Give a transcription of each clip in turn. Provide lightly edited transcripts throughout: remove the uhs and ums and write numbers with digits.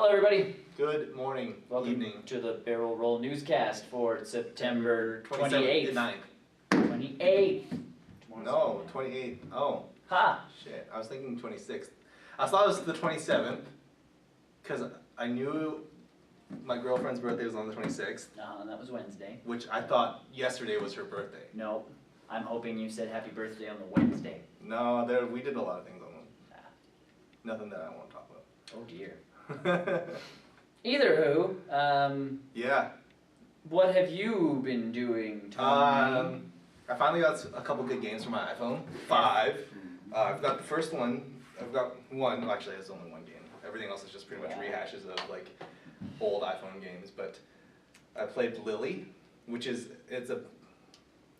Hello everybody. Good morning, Welcome evening. to the Barrel Roll Newscast for September 28th. 9th. 28th. No, 28th. Oh, Ha! shit. I was thinking 26th. I thought it was the 27th because I knew my girlfriend's birthday was on the 26th, That was Wednesday. which I thought yesterday was her birthday. No, I'm hoping you said happy birthday on the Wednesday. No, we did a lot of things on them. Nothing that I want to talk about. Oh dear. Either who, Yeah. what have you been doing, Tommy? I finally got a couple good games for my iPhone 5. I've got the first one. I've got one. Well, actually, it's only one game. Everything else is just pretty much rehashes of like old iPhone games. But I played Lily, which it's a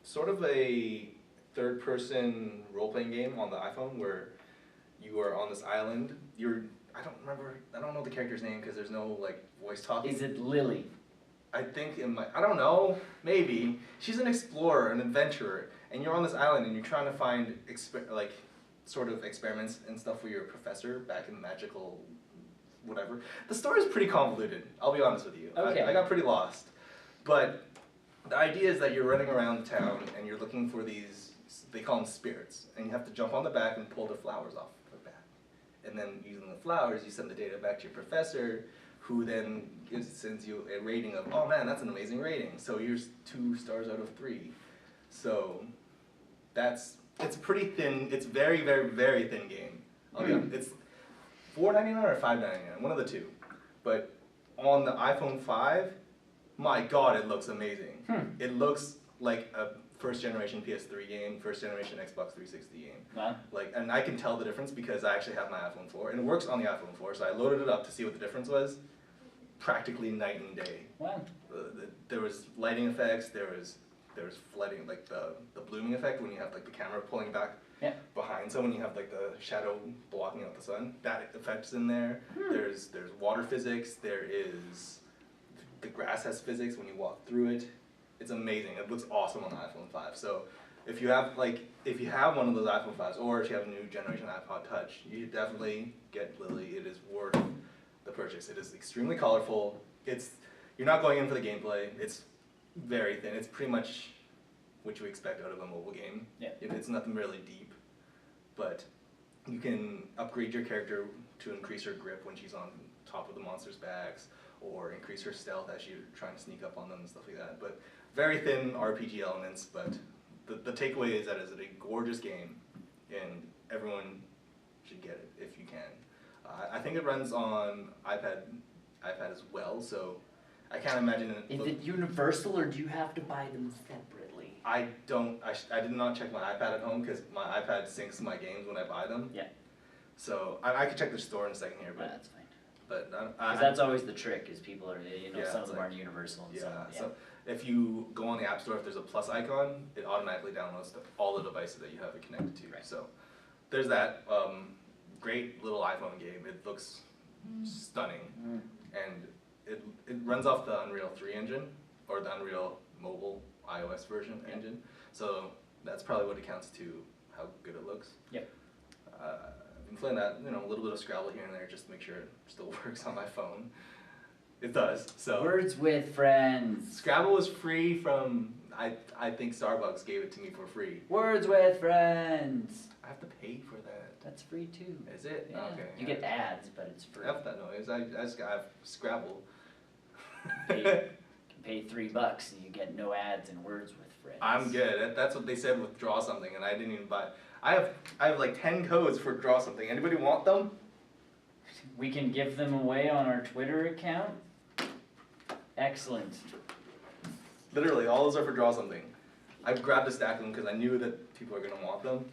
sort of a third-person role-playing game on the iPhone where you are on this island. I don't know the character's name because there's no like voice talking. Is it Lily? I think I don't know, maybe. She's an explorer, an adventurer, and you're on this island and you're trying to find sort of experiments and stuff for your professor back in magical whatever. The story's pretty convoluted, I'll be honest with you. Okay. I got pretty lost. But the idea is that you're running around town and you're looking for these, they call them spirits, and you have to jump on the back and pull the flowers off the back. And then using the flowers, you send the data back to your professor, who then sends you a rating of, oh man, that's an amazing rating. So here's 2 stars out of 3. So it's pretty thin. It's very, very, very thin game. It's $4.99 or $5.99, one of the two. But on the iPhone 5, my God, it looks amazing. It looks like a first generation PS3 game, first generation Xbox 360 game. Wow. And I can tell the difference because I actually have my iPhone 4, and it works on the iPhone 4, so I loaded it up to see what the difference was. Practically night and day. Wow. There was lighting effects, there was flooding, like the blooming effect when you have like the camera pulling back behind someone, you have like the shadow blocking out the sun. That effect's in there. There's water physics, the grass has physics when you walk through it. It's amazing. It looks awesome on the iPhone 5. So if you have one of those iPhone 5s, or if you have a new generation iPod Touch, you should definitely get Lily. It is worth the purchase. It is extremely colorful. You're not going in for the gameplay. It's very thin. It's pretty much what you expect out of a mobile game. Yeah. It's nothing really deep, but you can upgrade your character to increase her grip when she's on top of the monster's backs, or increase her stealth as you're trying to sneak up on them and stuff like that. But very thin RPG elements, but the takeaway is that it's a gorgeous game, and everyone should get it if you can. I think it runs on iPad as well, so I can't imagine it. Is it universal or do you have to buy them separately? I did not check my iPad at home because my iPad syncs my games when I buy them. Yeah. So I could check the store in a second here, but that's fine. But because that's always the trick, is people are, some of them aren't universal. And So if you go on the App Store, if there's a plus icon, it automatically downloads to all the devices that you have it connected to. Right. So there's that. Great little iPhone game. It looks stunning, and it runs off the Unreal 3 engine, or the Unreal Mobile iOS version engine. So that's probably what accounts to how good it looks. Yep. I've been playing that, a little bit of Scrabble here and there just to make sure it still works on my phone. It does. So Words with Friends. Scrabble is free from, I think Starbucks gave it to me for free. Words with Friends. I have to pay for that. That's free too. Is it? Yeah. Okay. You get ads, but it's free. F that noise. I have Scrabble. You can pay $3 and you get no ads and Words with Friends. I'm good. That's what they said with Draw Something, and I didn't even buy. I have like 10 codes for Draw Something. Anybody want them? We can give them away on our Twitter account. Excellent. Literally, all those are for Draw Something. I grabbed a stack of them because I knew that people are gonna want them.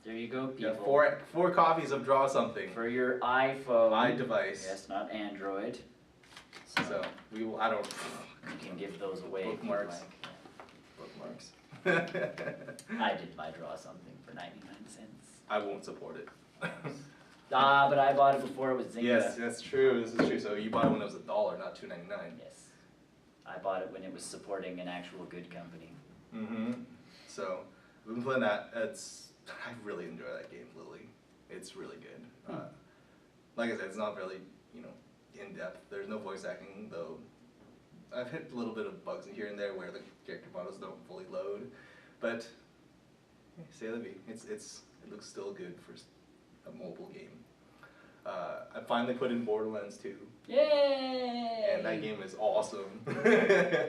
There you go, people. Yeah, four copies of Draw Something for your iPhone. iDevice. Yes, not Android. So we will. I don't. You can give those away. Bookmarks. If you like. Bookmarks. I did buy Draw Something for 99 cents. I won't support it. But I bought it before it was Zynga. Yes, that's true. This is true. So you bought it when it was $1, not $2.99. Yes. I bought it when it was supporting an actual good company. So we've been playing that. I really enjoy that game, Lily. It's really good. Like I said, it's not really, in depth. There's no voice acting though. I've hit a little bit of bugs in here and there where the character models don't fully load, but say la vie. It looks still good for a mobile game. I finally put in Borderlands 2. Yay! And that game is awesome.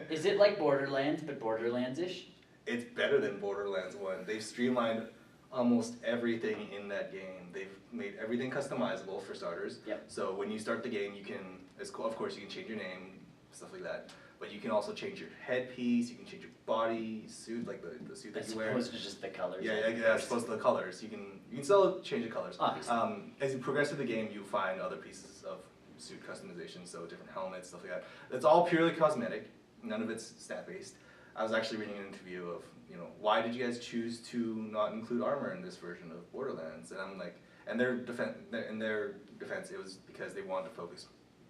Is it like Borderlands, but Borderlands-ish? It's better than Borderlands 1. They've streamlined almost everything in that game. They've made everything customizable for starters. Yep. So when you start the game, you can, of course, you can change your name, stuff like that. But you can also change your headpiece, you can change your body, suit, like the suit that you wear. As opposed to just the colors. Yeah, as opposed to the colors. You can still change the colors. Obviously. As you progress through the game, you find other pieces of suit customization, so different helmets, stuff like that. It's all purely cosmetic. None of it's stat-based. I was actually reading an interview of, why did you guys choose to not include armor in this version of Borderlands? And I'm like, in their defense, it was because they wanted to focus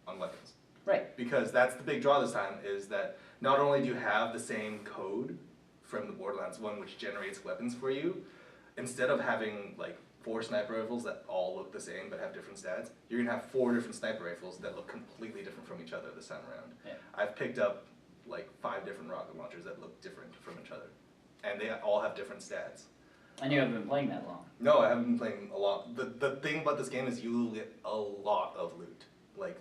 on weapons. Right. Because that's the big draw this time, is that not only do you have the same code from the Borderlands 1 which generates weapons for you, instead of having like 4 sniper rifles that all look the same but have different stats, you're going to have 4 different sniper rifles that look completely different from each other this time around. Yeah. I've picked up like 5 different rocket launchers that look different from each other. And they all have different stats. And you haven't been playing that long. No, I haven't been playing a lot. The thing about this game is you will get a lot of loot. Like,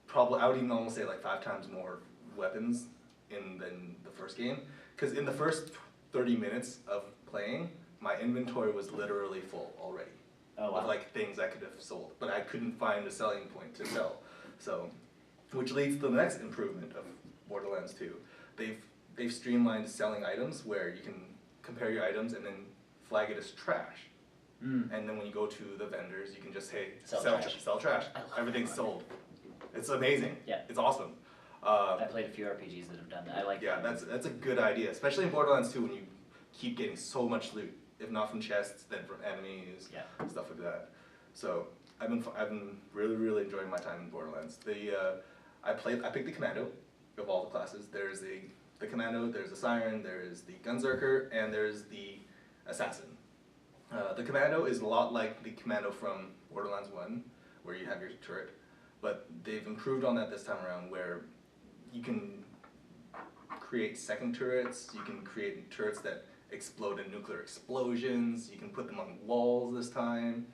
probably, I would even almost say like 5 times more weapons than the first game. Because in the first 30 minutes of playing, my inventory was literally full already. Oh, wow. Of like things I could have sold. But I couldn't find a selling point to sell. So, which leads to the next improvement of Borderlands 2. They've streamlined selling items where you can compare your items and then flag it as trash. And then when you go to the vendors, you can just, hey, sell trash. Everything's sold. It's amazing. Yeah. It's awesome. I played a few RPGs that have done that. I like Yeah, that. that's a good idea, especially in Borderlands 2 when you keep getting so much loot, if not from chests, then from enemies, stuff like that. So I've been really enjoying my time in Borderlands. I picked the Commando of all the classes. There's the Commando, there's the Siren, there's the Gunzerker, and there's the Assassin. The Commando is a lot like the Commando from Borderlands 1, where you have your turret, but they've improved on that this time around, where you can create second turrets, you can create turrets that explode in nuclear explosions, you can put them on walls this time.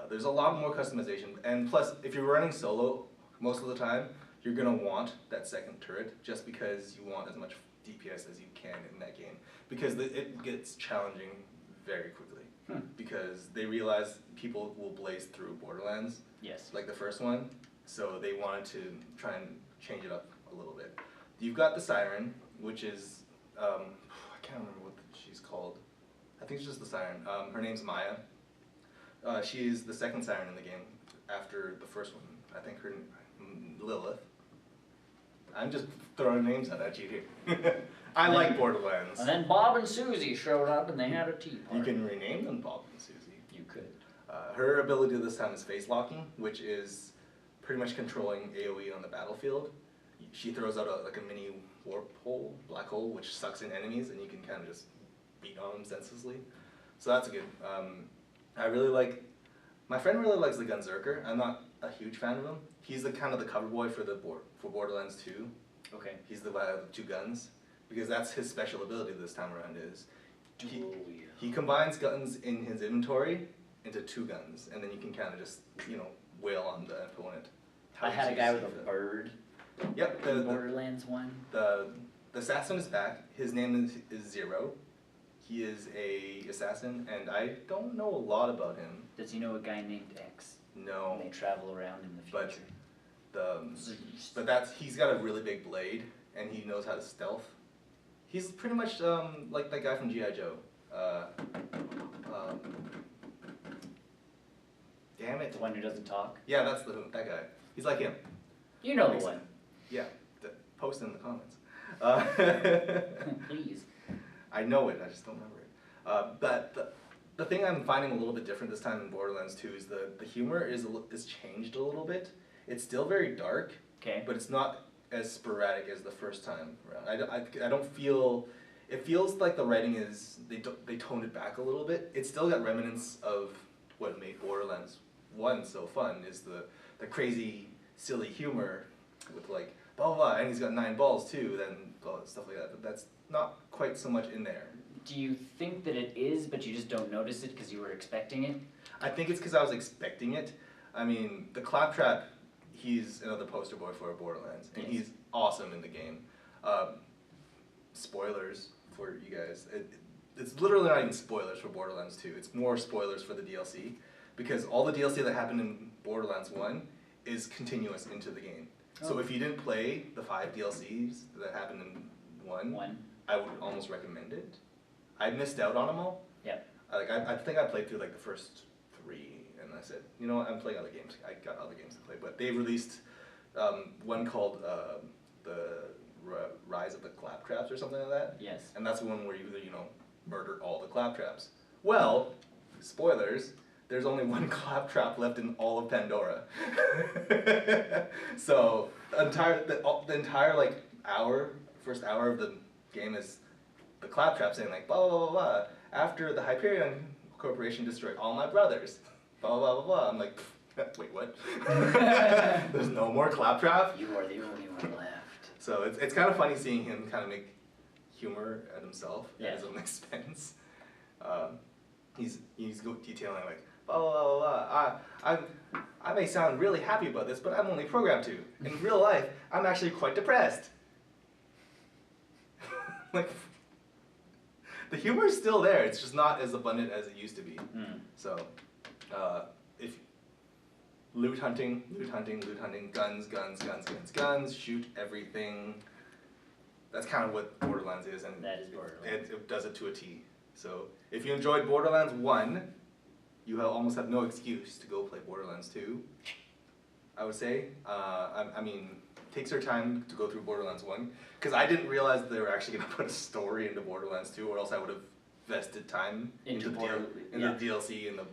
There's a lot more customization, and plus, if you're running solo most of the time, you're going to want that second turret just because you want as much DPS as you can in that game. Because it gets challenging very quickly. Because they realize people will blaze through Borderlands, like the first one, so they wanted to try and change it up a little bit. You've got the Siren, which is, I can't remember what she's called. I think it's just the Siren. Her name's Maya. She is the second Siren in the game after the first one. I think her Lilith. I'm just throwing names out at you here. I like Borderlands. And then Bob and Susie showed up and they had a tea party. You can rename them Bob and Susie. You could. Her ability this time is face locking, which is pretty much controlling AoE on the battlefield. She throws out like a mini warp hole, black hole, which sucks in enemies, and you can kind of just beat on them senselessly. So that's good. I really like. My friend really likes the Gunzerker. I'm not a huge fan of him. He's the kind of the cover boy for Borderlands 2. Okay. He's the guy with the 2 guns, because that's his special ability this time around. Is he combines guns in his inventory into 2 guns, and then you can kind of just wail on the opponent. I had a guy with a bird. Yep. In Borderlands 1. The assassin is back. His name is Zero. He is a assassin, and I don't know a lot about him. Does he know a guy named X? No. And they travel around in the future. But he's got a really big blade, and he knows how to stealth. He's pretty much like that guy from G.I. Joe. Damn it. The one who doesn't talk? Yeah, that's that guy. He's like him. You know the one. Yeah, post it in the comments. Please. I know it, I just don't remember it. But the thing I'm finding a little bit different this time in Borderlands 2 is the humor is changed a little bit. It's still very dark, but it's not as sporadic as the first time around. I don't feel, it feels like the writing is, they toned it back a little bit. It's still got remnants of what made Borderlands 1 so fun, is the crazy silly humor with like blah blah blah, and he's got 9 balls too, then blah, stuff like that. But that's not quite so much in there. Do you think that it is, but you just don't notice it because you were expecting it? I think it's because I was expecting it. I mean, the Claptrap, he's another poster boy for Borderlands, and he's awesome in the game. Spoilers for you guys. It's literally not even spoilers for Borderlands 2. It's more spoilers for the DLC, because all the DLC that happened in Borderlands 1 is continuous into the game. Oh. So if you didn't play the 5 DLCs that happened in 1, I would almost recommend it. I missed out on them all. Yeah. I think I played through like the first 3, and I said, you know what, I'm playing other games. I got other games to play, but they released one called the Rise of the Claptraps or something like that. Yes. And that's the one where you murder all the Claptraps. Well, spoilers, there's only 1 Claptrap left in all of Pandora. So the entire like first hour of the game is the Claptrap saying like blah blah blah blah. After the Hyperion Corporation destroyed all my brothers, blah blah blah blah. I'm like, wait, what? There's no more Claptrap? You are the only one left. So it's kind of funny seeing him kind of make humor at himself at his own expense. He's detailing like blah blah blah blah. I may sound really happy about this, but I'm only programmed to. In real life, I'm actually quite depressed. Like, the humor is still there. It's just not as abundant as it used to be. So, if loot hunting, guns, shoot everything. That's kind of what Borderlands is, and that is Borderlands. It does it to a T. So, if you enjoyed Borderlands 1, you almost have no excuse to go play Borderlands 2. I would say. I mean, it takes your time to go through Borderlands 1, because I didn't realize they were actually going to put a story into Borderlands 2, or else I would have vested time into the DLC and the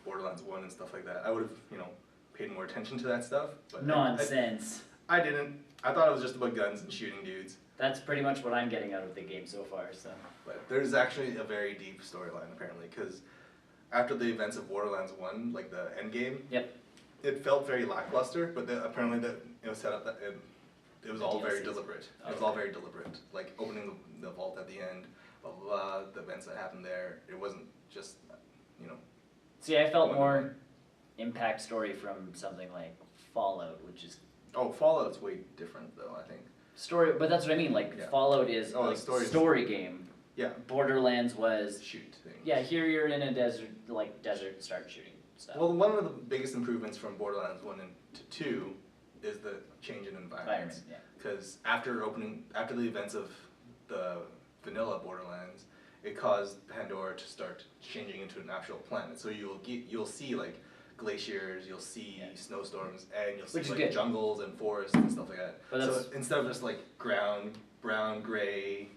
Borderlands 1 and stuff like that. I would have paid more attention to that stuff. But Nonsense. I didn't. I thought it was just about guns and shooting dudes. That's pretty much what I'm getting out of the game so far. So. But there's actually a very deep storyline apparently, because after the events of Borderlands 1, like the end game. Yep. It felt very lackluster, but apparently it was set up that it was all very deliberate. It was all very deliberate. Like opening the vault at the end, blah blah blah, the events that happened there. It wasn't just, See, I felt more impact story from something like Fallout, which is. Oh, Fallout's way different though, I think. Story, but that's what I mean. Like Fallout is like story game. Yeah. Borderlands was shoot things. Yeah, here you're in a desert, start shooting stuff. Well, one of the biggest improvements from Borderlands 1 and 2 is the change in environments. Because after the events of the vanilla Borderlands, it caused Pandora to start changing into an actual planet. So you'll see like glaciers, you'll see snowstorms, and you'll see like jungles and forests and stuff like that. But so instead of just like brown, gray,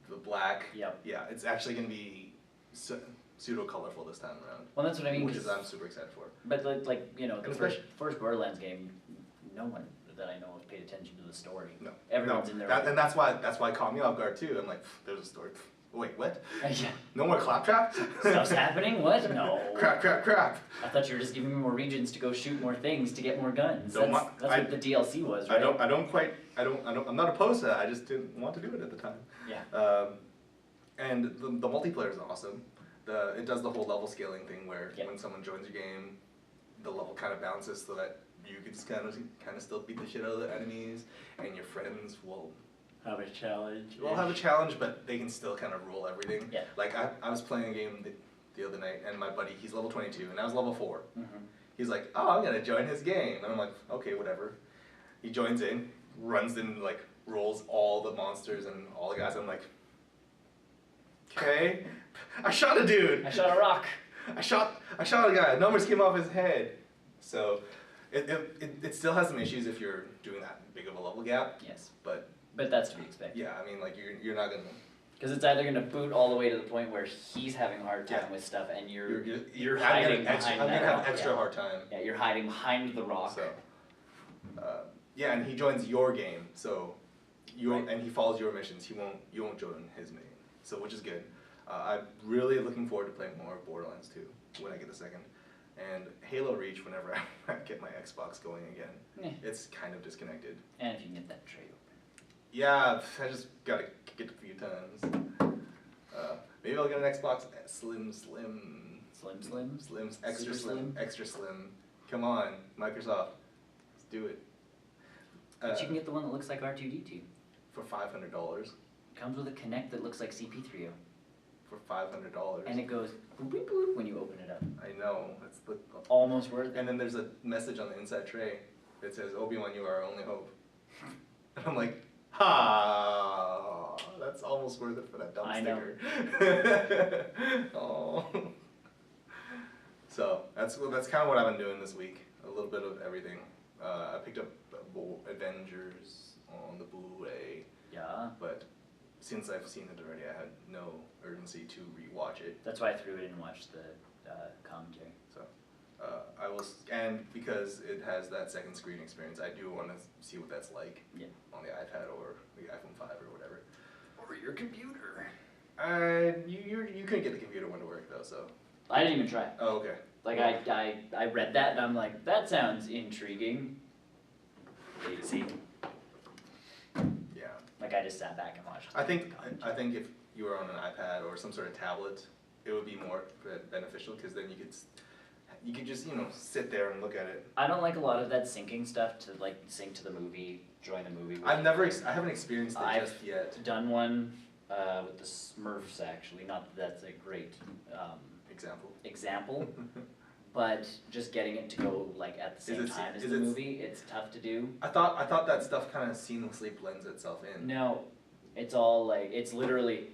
the black, yeah, it's actually going to be pseudo colorful this time around. Well, that's what I mean. Which I'm super excited for. But like the first Borderlands game, no one that I know of paid attention to the story. No, everyone's in there. And that's why it caught me off guard too. I'm like, there's a story. Wait, what? No more Claptrap? Stuff's happening? What? No. Crap. I thought you were just giving me more regions to go shoot more things to get more guns. That's what the DLC was, right? I'm not opposed to that. I just didn't want to do it at the time. Yeah. And the multiplayer is awesome. It does the whole level scaling thing where when someone joins your game, the level kind of bounces so that you can just kind of still beat the shit out of the enemies, and your friends will have a challenge. We'll have a challenge, but they can still kind of rule everything. Yeah. Like I was playing a game the other night, and my buddy, he's level 22, and I was level 4. He's like, oh, I'm gonna join his game, and I'm like, okay, whatever. He joins in, runs in, like rolls all the monsters and all the guys. I'm like, okay, I shot a dude. I shot a rock. I shot a guy. Numbers came off his head. So it still has some issues if you're doing that big of a level gap. Yes. But that's to be expected. Yeah, I mean, like you're not gonna. Because it's either gonna boot all the way to the point where he's having a hard time with stuff, and you're hiding behind I'm gonna have extra hard time. Yeah, you're hiding behind the rock. So, and he joins your game, so and he follows your missions. You won't join his game, so which is good. I'm really looking forward to playing more of Borderlands 2 when I get a second, and Halo Reach whenever I get my Xbox going again. It's kind of disconnected. And if you can get that tray open. Yeah, I just gotta kick it a few times. Maybe I'll get an Xbox Slims, extra slim, extra slim. Come on, Microsoft, let's do it. But you can get the one that looks like R2-D2. For $500. Comes with a Kinect that looks like CP3O. For $500. And it goes boop, boop, boop when you open it up. I know, that's the almost worth it. And then there's a message on the inside tray that says, "Obi-Wan, you are our only hope." And I'm like, ha, that's almost worth it for that dumb sticker. Oh. So that's kind of what I've been doing this week. A little bit of everything. I picked up Avengers on the Blu-ray. Yeah. But since I've seen it already, I had no urgency to rewatch it. That's why I threw it in and watched the commentary. So I will, and because it has that second screen experience, I do want to see what that's like on the iPad or the iPhone 5 or whatever. Or your computer. You couldn't get the computer one to work though, so. I didn't even try. Oh, okay. Like I read that and I'm like, that sounds intriguing. Lazy. Yeah. Like I just sat back and watched. I think if you were on an iPad or some sort of tablet, it would be more beneficial because then you could just sit there and look at it. I don't like a lot of that syncing stuff to like sync to the movie, join the movie. I haven't experienced it just yet. I've done one with the Smurfs actually. Not that that's a great example, but just getting it to go like at the same time as the movie, it's tough to do. I thought that stuff kind of seamlessly blends itself in. No, it's all like it's literally,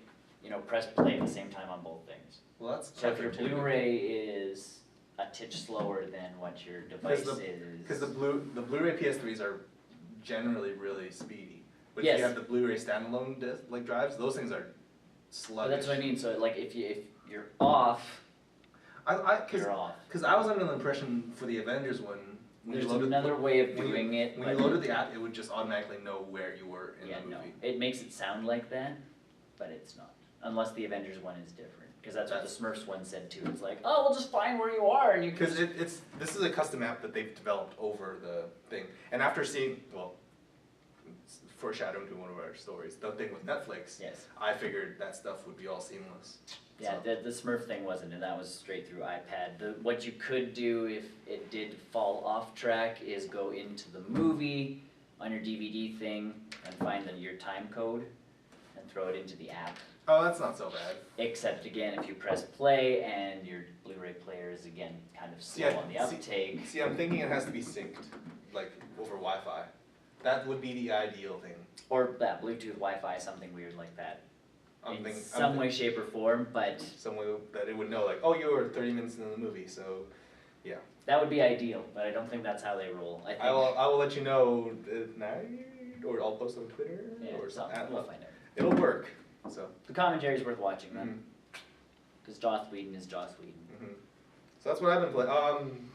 press play at the same time on both things. Well, that's so if your Blu-ray is a titch slower than what your device is. Because the Blu-ray PS3s are generally really speedy. But if you have the Blu-ray standalone drives, those things are sluggish. But that's what I mean. So like if you're off, you're off. Because I was under the impression for the Avengers one, there's another way of doing it. When you loaded the app, it would just automatically know where you were in the movie. No, it makes it sound like that, but it's not. Unless the Avengers one is different. Because that's what the Smurfs one said too. It's like, oh, we'll just find where you are, and you can. Because this is a custom app that they've developed over the thing, and after seeing foreshadowing to one of our stories, the thing with Netflix, I figured that stuff would be all seamless. Yeah, the Smurf thing wasn't, and that was straight through iPad. What you could do if it did fall off track is go into the movie on your DVD thing and find your time code and throw it into the app. Oh, that's not so bad. Except again, if you press play and your Blu-ray player is again kind of slow on the uptake. See, I'm thinking it has to be synced, like over Wi-Fi. That would be the ideal thing. Or that Bluetooth Wi-Fi, something weird like that. In some way, shape, or form, but some way that it would know, like, oh, you were 30 minutes into the movie, so yeah. That would be ideal, but I don't think that's how they roll. I will let you know tonight, or I'll post on Twitter, or something. We'll find out. It'll work. So the commentary is worth watching, then, because Joss Whedon is Joss Whedon. So that's what I've been playing.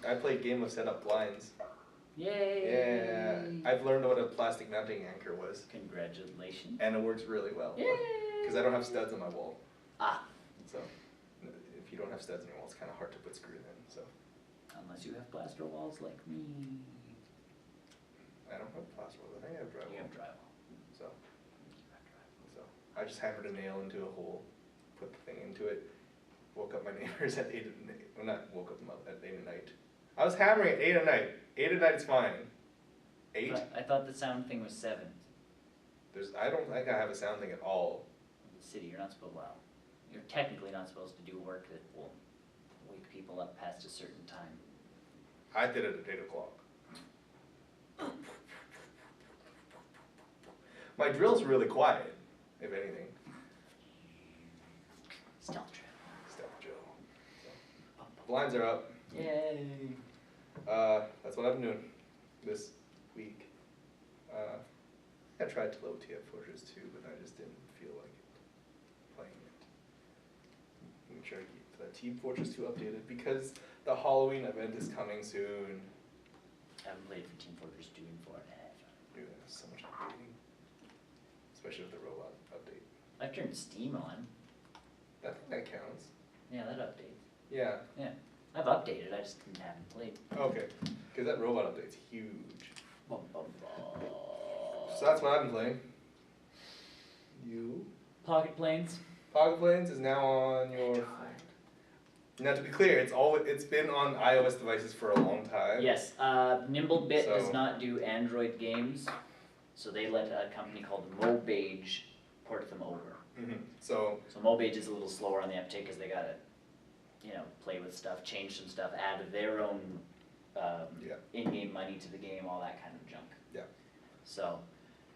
I played Game of Set Up Blinds. Yay! Yeah, I've learned what a plastic mounting anchor was. Congratulations. And it works really well. Yay! Because I don't have studs on my wall. Ah. So if you don't have studs on your wall, it's kind of hard to put screws in. So. Unless you have plaster walls like me. I don't have plaster walls. I think I have drywall. You have drywall. So I just hammered a nail into a hole, put the thing into it, woke up my neighbors at 8 at night. Well, not woke up them up at 8 at night. I was hammering at 8 at night. 8 at night's fine. 8? I thought the sound thing was 7. I don't think I have a sound thing at all. In the city, you're not supposed. Well, you're technically not supposed to do work that will wake people up past a certain time. I did it at 8 o'clock. My drill's really quiet, if anything. Stealth drill. Stealth drill. So, blinds are up. Yay! That's what I've been doing this week. I tried to load TF Fortress 2, but I just didn't feel like playing it. Make sure I keep the Team Fortress 2 updated because the Halloween event is coming soon. I haven't played for Team Fortress 2 in 4.5. Dude, there's so much updating. Especially with the robot update. I've turned Steam on. I think that counts. Yeah, that updates. Yeah. Yeah. I've updated, I just haven't played. Okay. Because that robot update's huge. Bum, bum, bum. So that's what I've been playing. You? Pocket Planes. Pocket Planes is now on your... Now to be clear, it's been on iOS devices for a long time. Yes, Nimblebit does So- not do Android games, so they let a company called Mobage port them over. So So Mobage is a little slower on the uptake because they gotta, play with stuff, change some stuff, add their own in-game money to the game, all that kind of junk. Yeah. So,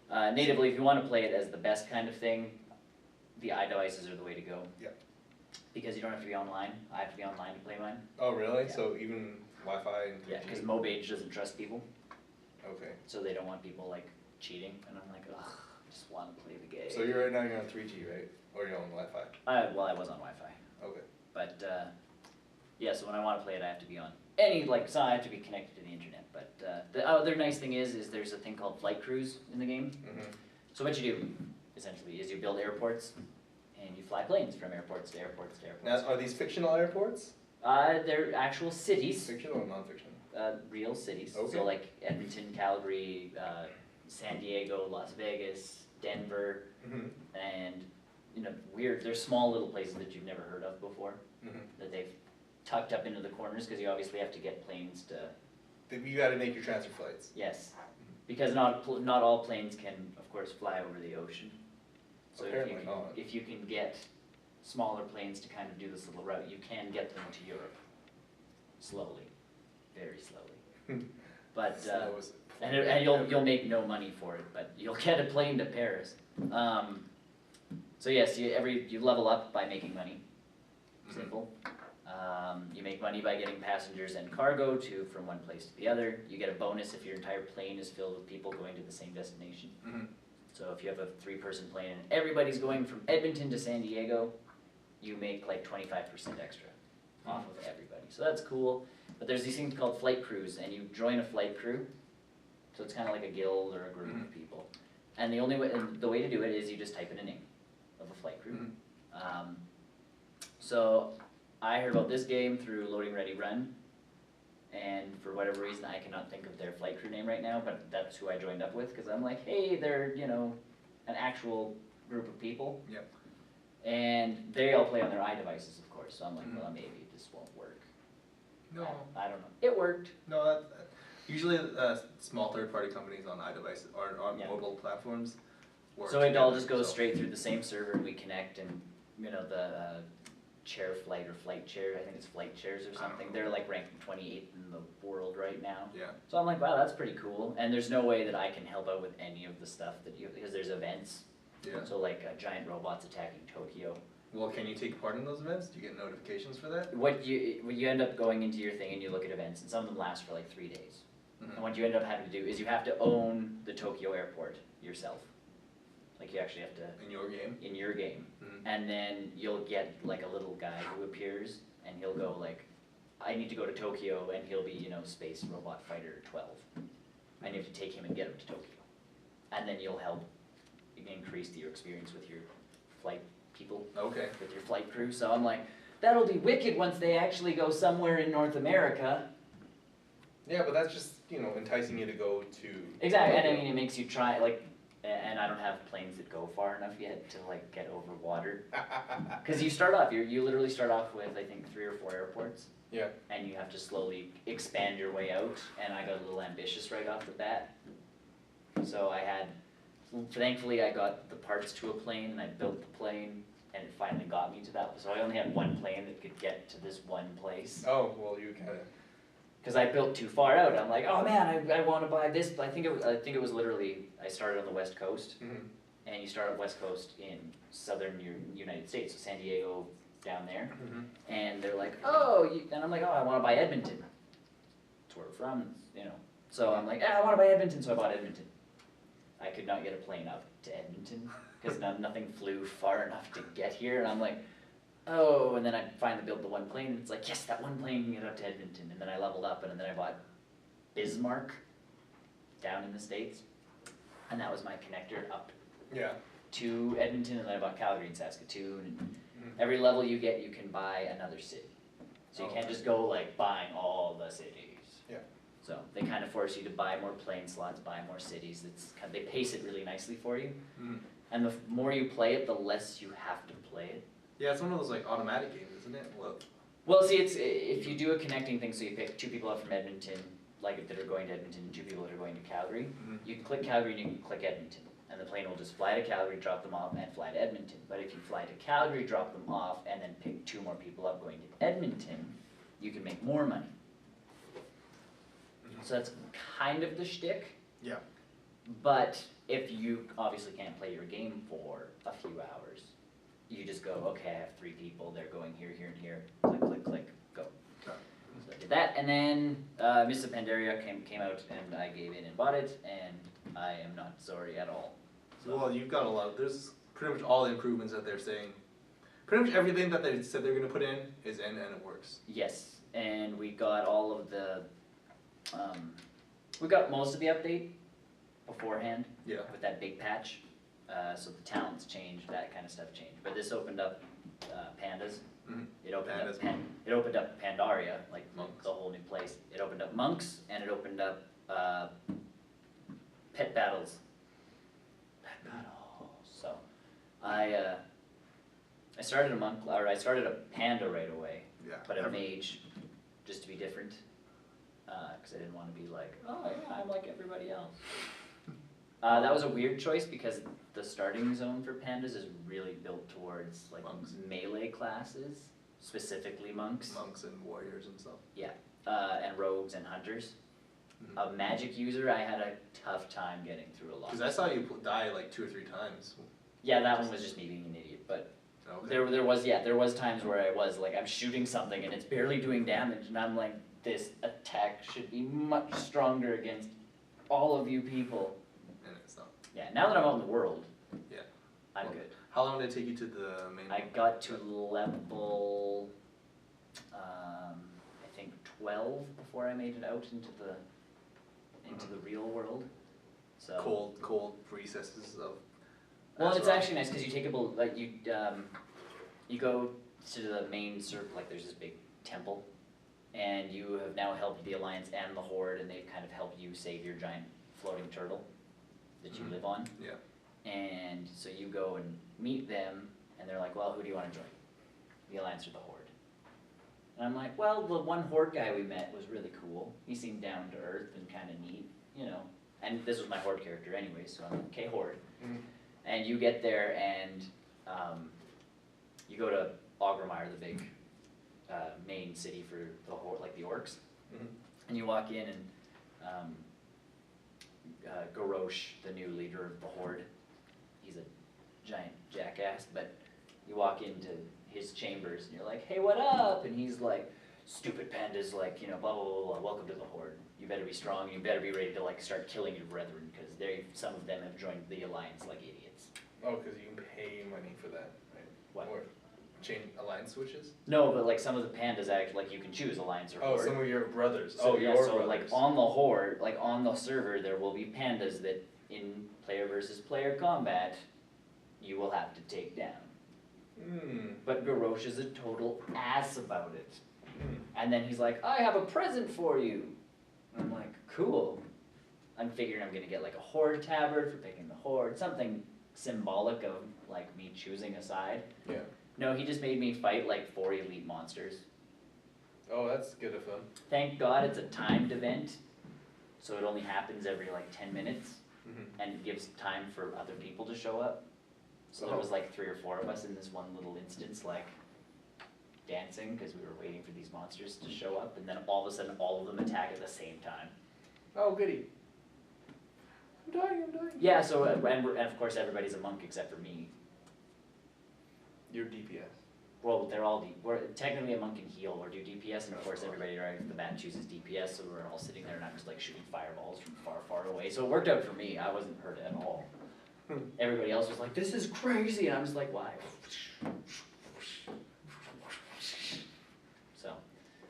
natively, if you want to play it as the best kind of thing, the iDevices are the way to go. Yeah. Because you don't have to be online. I have to be online to play mine. Oh really? Yeah. So even Wi-Fi and 3G? Yeah, because Mobage doesn't trust people, Okay. so they don't want people like cheating. And I'm like, ugh, I just want to play the game. So you're on 3G, right? Or you're on Wi-Fi? I was on Wi-Fi, Okay. but yeah. So when I want to play it, I have to be on so I have to be connected to the internet. But the other nice thing is there's a thing called flight crews in the game. So what you do essentially is you build airports. And you fly planes from airports to airports to airports. Now, are these fictional airports? They're actual cities. Fictional or non-fictional? Real cities. Okay. So like Edmonton, Calgary, San Diego, Las Vegas, Denver, and weird. They're small little places that you've never heard of before that they've tucked up into the corners because you obviously have to get planes to. You got to make your transfer flights. Yes, because not all planes can, of course, fly over the ocean. So if you can get smaller planes to kind of do this little route, you can get them to Europe slowly, very slowly. But and you'll make no money for it, but you'll get a plane to Paris. So yes, you level up by making money. Simple. You make money by getting passengers and cargo from one place to the other. You get a bonus if your entire plane is filled with people going to the same destination. So if you have a 3-person plane and everybody's going from Edmonton to San Diego, you make like 25% extra off of everybody. So that's cool. But there's these things called flight crews, and you join a flight crew. So it's kind of like a guild or a group of people. And the way to do it is you just type in a name of a flight crew. So I heard about this game through Loading Ready Run. And for whatever reason, I cannot think of their flight crew name right now, but that's who I joined up with, because I'm like, hey, they're, an actual group of people. Yep. And they all play on their iDevices, of course, so I'm like, well, maybe this won't work. No. I don't know. It worked. No, usually small third-party companies on iDevices or on mobile platforms work. So it all just goes straight through the same server, and we connect, and, the chair flight or flight chair, I think it's flight chairs or something. They're like ranked 28th in the world right now. Yeah. So I'm like, wow, that's pretty cool. And there's no way that I can help out with any of the stuff because there's events. Yeah. So like giant robots attacking Tokyo. Well, can you take part in those events? Do you get notifications for that? What you end up going into your thing and you look at events, and some of them last for like 3 days. And what you end up having to do is you have to own the Tokyo airport yourself. Like you actually have to. In your game? In your game. And then you'll get like a little guy who appears, and he'll go like, I need to go to Tokyo, and he'll be, Space Robot Fighter 12. And you have to take him and get him to Tokyo. And then you'll help increase your experience with your flight people. Okay. With your flight crew. So I'm like, that'll be wicked once they actually go somewhere in North America. Yeah, but that's just, enticing you to go to... Exactly, and I mean, it makes you try, and I don't have planes that go far enough yet to get over water. Because you start off, you literally start off with I think 3 or 4 airports. Yeah. And you have to slowly expand your way out. And I got a little ambitious right off the bat. So thankfully I got the parts to a plane, and I built the plane, and it finally got me to that. So I only had one plane that could get to this one place. Oh, well, you kind of... Because I built too far out. I'm like, oh man, I want to buy this. I think it was literally, I started on the West Coast, and you start on the West Coast in southern United States, so San Diego down there, and they're like, and I'm like, I want to buy Edmonton. That's where we're from, So I'm like, I want to buy Edmonton, so I bought Edmonton. I could not get a plane up to Edmonton, because nothing flew far enough to get here, and I'm like, and then I finally built the one plane, and it's like, yes, that one plane can get up to Edmonton. And then I leveled up, and then I bought Bismarck down in the States, and that was my connector up to Edmonton, and then I bought Calgary and Saskatoon, and every level you get, you can buy another city. So you can't just go buying all the cities. Yeah. So of force you to buy more plane slots, buy more cities. They pace it really nicely for you. And the more you play it, the less you have to play it. Yeah, it's one of those like automatic games, isn't it? Well, see, if you do a connecting thing, so you pick 2 people up from Edmonton, like that are going to Edmonton, and 2 people that are going to Calgary, you can click Calgary and you can click Edmonton. And the plane will just fly to Calgary, drop them off, and fly to Edmonton. But if you fly to Calgary, drop them off, and then pick 2 more people up going to Edmonton, you can make more money. So that's kind of the shtick. Yeah. But if you obviously can't play your game for a few hours, you just go, okay, I have 3 people, they're going here, here, and here, click, click, click, go. So I did that, and then Mists of Pandaria came out, and I gave in and bought it, and I am not sorry at all. So, well, you've got a lot. There's pretty much all the improvements that they're saying. Pretty much everything that they said they're going to put in is in, and it works. yes, and we got all of the, we got most of the update beforehand. Yeah. With that big patch. So the talents changed, that kind of stuff changed. But this opened up pandas. It opened up it opened up Pandaria, like monks. The whole new place. It opened up monks, and it opened up pet battles. Pet battles. So I started a monk, or I started a panda right away. Yeah. But a mage, just to be different, because I didn't want to be like, oh yeah, I'm like everybody else. That was a weird choice because the starting zone for pandas is really built towards like monks. Melee classes, specifically monks. Monks and warriors and stuff. Yeah, and rogues and hunters. A magic user, I had a tough time getting through a lot. Because I saw you die like 2 or 3 times. Yeah, that one was just me being an idiot, but okay. there was times where I was like, I'm shooting something and it's barely doing damage, and I'm like, this attack should be much stronger against all of you people. And it's not. Yeah, now that I'm out in the world, yeah, I'm good. How long did it take you to the main I got to level, I think 12 before I made it out into the real world. So cold recesses of. well, it's actually nice because you take you go to the main circle, like there's this big temple, and you have now helped the Alliance and the Horde, and they've kind of helped you save your giant floating turtle that you live on. Yeah. And so you go and meet them, and they're like, well, who do you want to join? The Alliance or the Horde? And I'm like, well, the one Horde guy we met was really cool. He seemed down to earth and kind of neat, you know. And this was my Horde character anyway, so I'm like, okay, Horde. And you get there, and you go to Ogrimmar, the big main city for the Horde, like the orcs. And you walk in, and Garrosh, the new leader of the Horde, he's a giant jackass, but you walk into his chambers and you're like, hey, what up? And he's like, stupid pandas, like, you know, blah, blah, blah, blah, welcome to the Horde. You better be strong, you better be ready to like start killing your brethren, because some of them have joined the Alliance like idiots. Oh, because you can pay money for that, right? What? Or change Alliance switches? No, but like some of the pandas act like you can choose Alliance or Horde. Oh, some of your brothers. So, yeah, your so brothers. like on the Horde, like on the server, there will be pandas that in player versus player combat, you will have to take down. But Garrosh is a total ass about it. And then he's like, I have a present for you. I'm like, cool. I'm figuring I'm gonna get like a Horde tabard for picking the Horde, something symbolic of like me choosing a side. Yeah. No, he just made me fight like 4 elite monsters. Oh, that's good of him. Thank God it's a timed event, so it only happens every like 10 minutes, and it gives time for other people to show up. So there was like 3 or 4 of us in this one little instance, like dancing, because we were waiting for these monsters to show up, and then all of a sudden all of them attack at the same time. Oh, goody. I'm dying. Yeah, so, and of course everybody's a monk except for me. You're DPS. Well, we're technically a monk can heal or do DPS, and of course everybody right off the bat chooses DPS, so we're all sitting there and I'm just like shooting fireballs from far, far away. So it worked out for me, I wasn't hurt at all. Everybody else was like, this is crazy, and I'm just like, why? So,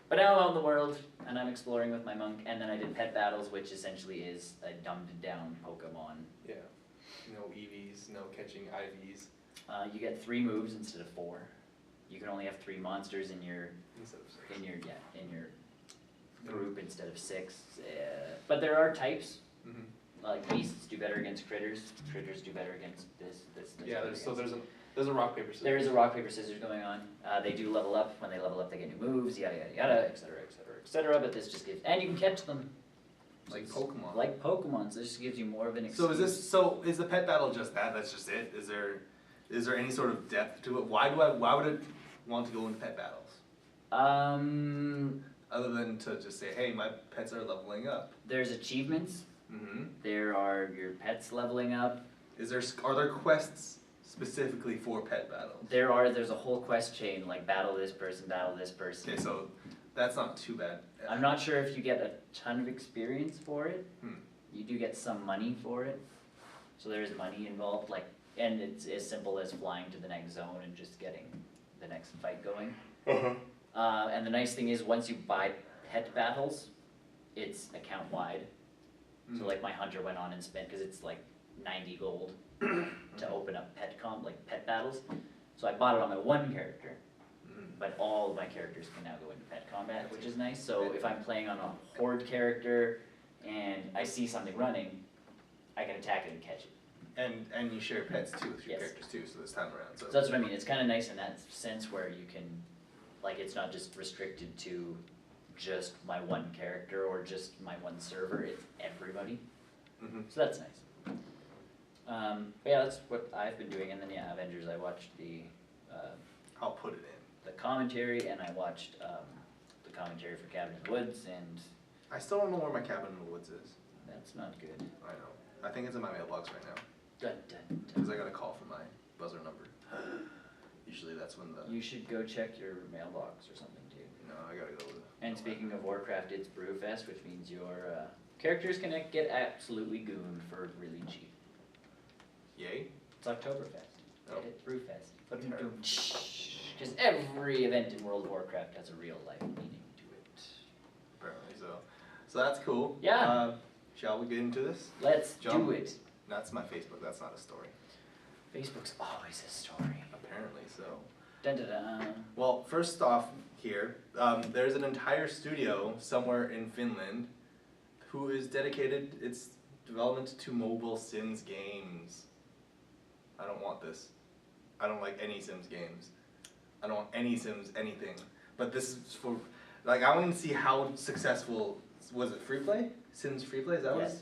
but now I'm out in the world, and I'm exploring with my monk, and then I did pet battles, which essentially is a dumbed down Pokemon. Yeah. No EVs, no catching IVs. You get 3 moves instead of 4. You can only have 3 monsters in your Instead of 6. in your group instead of 6. But there are types. Mhm. Like beasts do better against critters. Critters do better against this. Yeah, better there's against- a rock paper scissors. There is a rock paper scissors going on. They do level up. When they level up, they get new moves. Yada yada yada, etc. etc. etc. But this just gives, and you can catch them. Like Pokemon. Like Pokemon, so this just gives you more of an excuse. So is the pet battle just that? That's just it? Is there any sort of depth to it? Why would it want to go into pet battles? Other than to just say, hey, my pets are leveling up. There's achievements. Mm-hmm. There are your pets leveling up. Are there quests specifically for pet battles? There's a whole quest chain, like battle this person. Okay, so that's not too bad. I'm not sure if you get a ton of experience for it. You do get some money for it. So there is money involved, and it's as simple as flying to the next zone and just getting the next fight going. And the nice thing is, once you buy pet battles, it's account wide. So like my hunter went on and spent, because it's like 90 gold to open up pet battles. So I bought it on my one character, but all of my characters can now go into pet combat, which is nice. So if I'm playing on a horde character and I see something running, I can attack it and catch it. And you share pets too with your Yes. characters too, so this time around. So that's what I mean, it's kind of nice in that sense where you can, it's not just restricted to just my one character or just my one server, it's everybody. So that's nice. But yeah, that's what I've been doing, and then yeah, Avengers, I watched I'll put it in. the commentary, and I watched the commentary for Cabin in the Woods, and I still don't know where my cabin in the woods is. that's not good. I know. I think it's in my mailbox right now. Dun, dun, dun. Because I got a call from my buzzer number. Usually that's when the... You should go check your mailbox or something too. No, I gotta go with it. And speaking of Warcraft, it's Brewfest, which means your characters can get absolutely gooned for really cheap. Yay? It's Oktoberfest. Oh. Get it? Brewfest. That's Because every event in World of Warcraft has a real life meaning to it. Apparently so. So that's cool. Yeah. Shall we get into this? Let's John? do it. That's my Facebook, that's not a story. Facebook's always a story. Apparently so. Dun dun dun. Well, first off here, there's an entire studio somewhere in Finland who is dedicated its development to mobile Sims games. I don't want this. I don't like any Sims games. I don't want any Sims anything. But this is for, I want to see how successful, was it free play? Sims free play, is that Yes.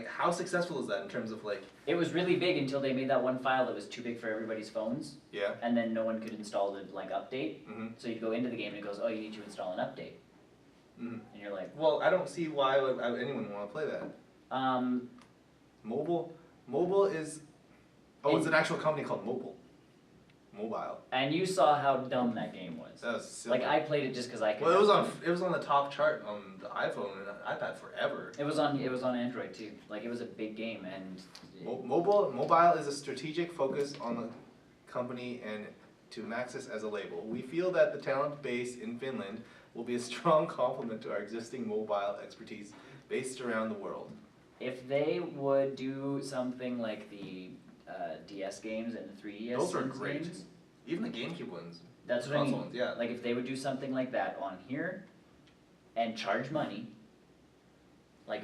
how successful is that in terms of It was really big until they made that one file that was too big for everybody's phones, yeah? and then no one could install the update. Mm-hmm. So you go into the game and it goes, oh, you need to install an update, Mm-hmm. and you're like, Well, I don't see why would anyone want to play that. Mobile is, it's an actual company called Mobile. And you saw how dumb that game was. That was silly. I played it just because I could. Well, it was on the top chart on the iPhone and iPad forever. It was on Android too. It was a big game, and Mobile is a strategic focus on the company and to Maxis as a label. We feel that the talent base in Finland will be a strong complement to our existing mobile expertise based around the world. if they would do something like the DS games and the 3DS Those are Sims great. games, Even the GameCube ones. that's what I console mean. ones, yeah. If they would do something like that on here, and charge money,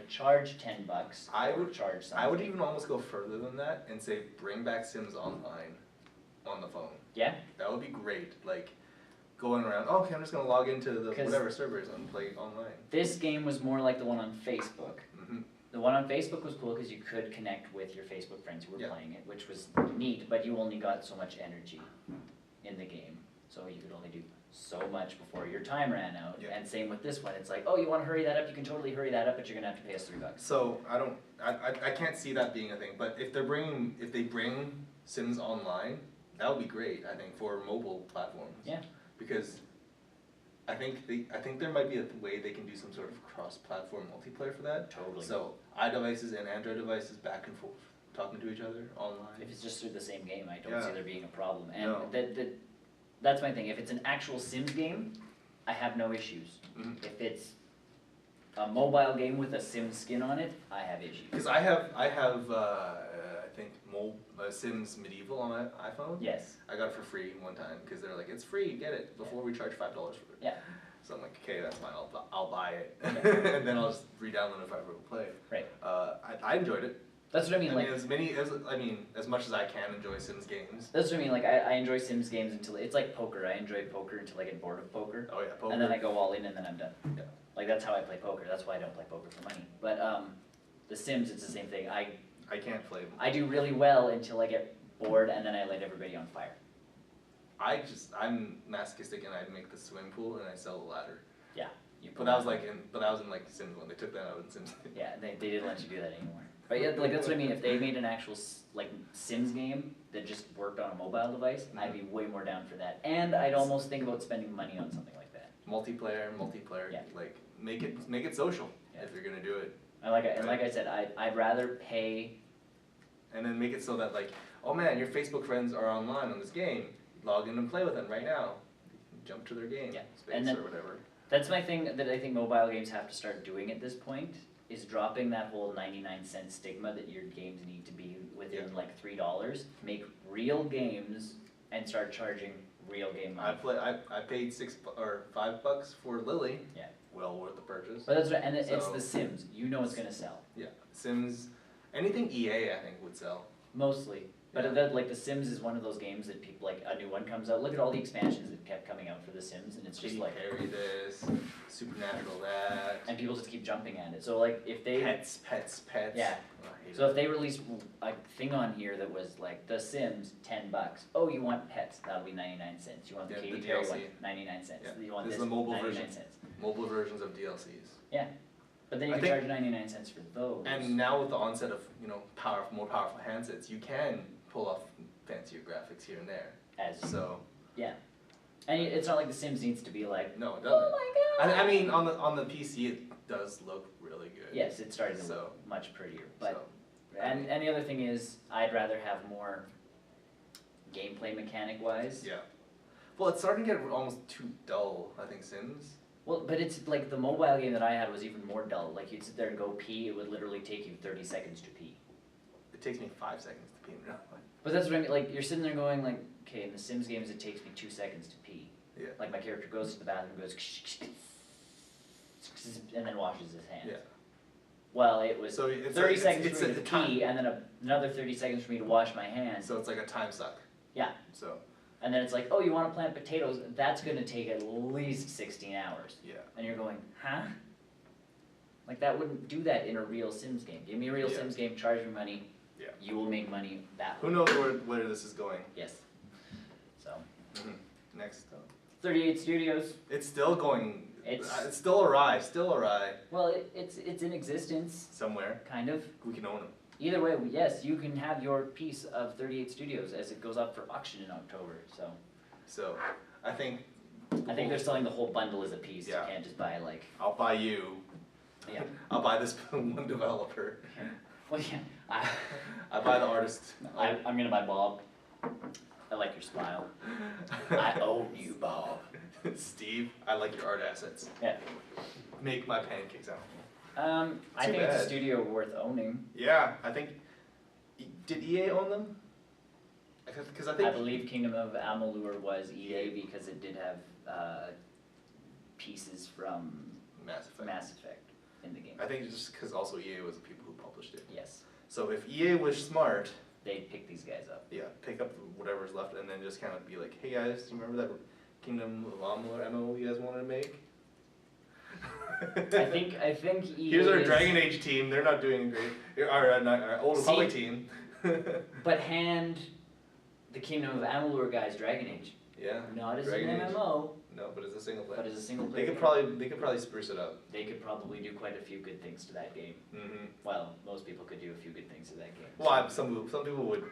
charge $10. I or would- charge something. I would even almost go further than that and say bring back Sims Online on the phone. Yeah. That would be great. Going around, okay, I'm just gonna log into the 'Cause- whatever servers and play online. This game was more like the one on Facebook. Mm-hmm. The one on Facebook was cool because you could connect with your Facebook friends who were Yeah. playing it, which was neat, but you only got so much energy in the game. So you could only do so much before your time ran out. Yeah. And same with this one, it's like, oh, you wanna hurry that up, you can totally hurry that up, but you're gonna have to pay us $3. So I can't see that being a thing. But if they bring Sims Online, that would be great. I think for mobile platforms. Yeah. Because I think there might be a way they can do some sort of cross-platform multiplayer for that. Totally. So iDevices and Android devices back and forth, talking to each other online. If it's just through the same game, I don't Yeah. see there being a problem. And No. that's my thing, if it's an actual Sims game, I have no issues. Mhm. If it's a mobile game with a Sims skin on it, I have issues. Because I have I think Sims Medieval on my iPhone. Yes, I got it for free one time because they're like, it's free, get it before we charge $5 for it. yeah. So I'm like, okay, that's fine, I'll buy it, and then I'll just re-download it if I ever play it. Right. I enjoyed it. That's what I mean. As much as I can enjoy Sims games. That's what I mean. Like I enjoy Sims games until it's like poker. I enjoy poker until I get bored of poker. Oh yeah, poker. And then I go all in, and then I'm done. Yeah. Like that's how I play poker. That's why I don't play poker for money. But The Sims, it's the same thing. I can't play them. I do really well until I get bored, and then I light everybody on fire. I'm masochistic, and I make the swimming pool and I sell the ladder. Yeah. But that was in like Sims 1. They took that out in Sims. Yeah, they didn't let you do that anymore. But yeah, like that's what I mean. If they made an actual like Sims game that just worked on a mobile device, I'd be way more down for that. And I'd almost think about spending money on something like that. Multiplayer, Yeah. like make it social Yeah. if you're gonna do it. And like I said, I'd rather pay. And then make it so that like, oh man, your Facebook friends are online on this game. Log in and play with them right now. Jump to their game, space And then- or whatever. That's my thing that I think mobile games have to start doing at this point, is dropping that whole 99-cent stigma that your games need to be within like $3. Make real games and start charging real game money. I paid $6 or $5 for Lily. Yeah. Well worth the purchase. But that's right, and it's So- The Sims. You know it's gonna sell. Yeah, Sims, anything EA I think would sell. Mostly. But Yeah. that, like The Sims is one of those games that people, like a new one comes out, look at all the expansions that kept coming out for The Sims, and it's just Katy like, Perry this, Supernatural that. and people just keep jumping at it. So like if they, Pets. Yeah. Oh, I hate so it. if they released a thing on here that was like The Sims, $10. Oh, you want pets? That'll be 99 cents. You want the Yeah, Katy the Perry DLC. one? 99 cents. Yeah. You want This this? is the mobile 99 version. cents. Mobile versions of DLCs. Yeah. But then you I can think- charge 99 cents for those. And now with the onset of, more powerful handsets, you can pull off fancier graphics here and there. So, Yeah. And it's not like The Sims needs to be like, no, it oh doesn't. my god. I mean, on the PC, it does look really good. Yes, it's starting to So- look much prettier. But So, and the other thing is, I'd rather have more gameplay mechanic wise. yeah. Well, it's starting to get almost too dull, I think, Sims. Well, but it's like the mobile game that I had was even more dull. Like you'd sit there and go pee, it would literally take you 30 seconds to pee. It takes me 5 seconds to pee in real life. But that's what I mean, like you're sitting there going like, okay, in the Sims games it takes me 2 seconds to pee. Yeah. Like my character goes to the bathroom, goes and then washes his hands. Yeah. Well, it was So it's 30 like- seconds it's for me a to time. pee, and then another 30 seconds for me to wash my hands. So it's like a time suck. Yeah. So, And then it's like, oh, you want to plant potatoes? That's going to take at least 16 hours. yeah. And you're going, huh? Like that wouldn't do that in a real Sims game. Give me a real Yeah. Sims game, charge me money. Yeah. You will make money that Who way. knows where this is going? Yes. So, Next. 38 Studios. It's still going, It's- it's still awry, Well, it's in existence, somewhere. kind of. We can own them. Either way, yes, you can have your piece of 38 Studios as it goes up for auction in October. So, So, I think. I think they're selling the whole bundle as a piece. Yeah. You can't just buy like, I'll buy you. yeah. I'll buy this one developer. Well, yeah. I buy the artist. I'm gonna buy Bob. I like your smile. I own you, Bob. Steve, I like your art assets. Yeah. Make my pancakes out. I Too think it's a bad. studio worth owning. Yeah, I think. Did EA own them? Because I think. I believe Kingdom of Amalur was EA because it did have pieces from Mass Effect. Mass Effect in the game. I think just because also EA was the people who published it. Yes, So if EA was smart, they'd pick these guys up. yeah, pick up whatever's left and then just kind of be like, hey guys, do you remember that Kingdom of Amalur MMO you guys wanted to make? I think EA Here's our is- Dragon Age team. They're not doing great. Our Old Republic See? team. But hand the Kingdom of Amalur guys Dragon Age. Yeah. Not as Dragon an Age. MMO, No, but it's a single player. but as a single They player. could probably spruce it up. They could probably do quite a few good things to that game. Mm-hmm. Well, most people could do a few good things to that game. Well, some people would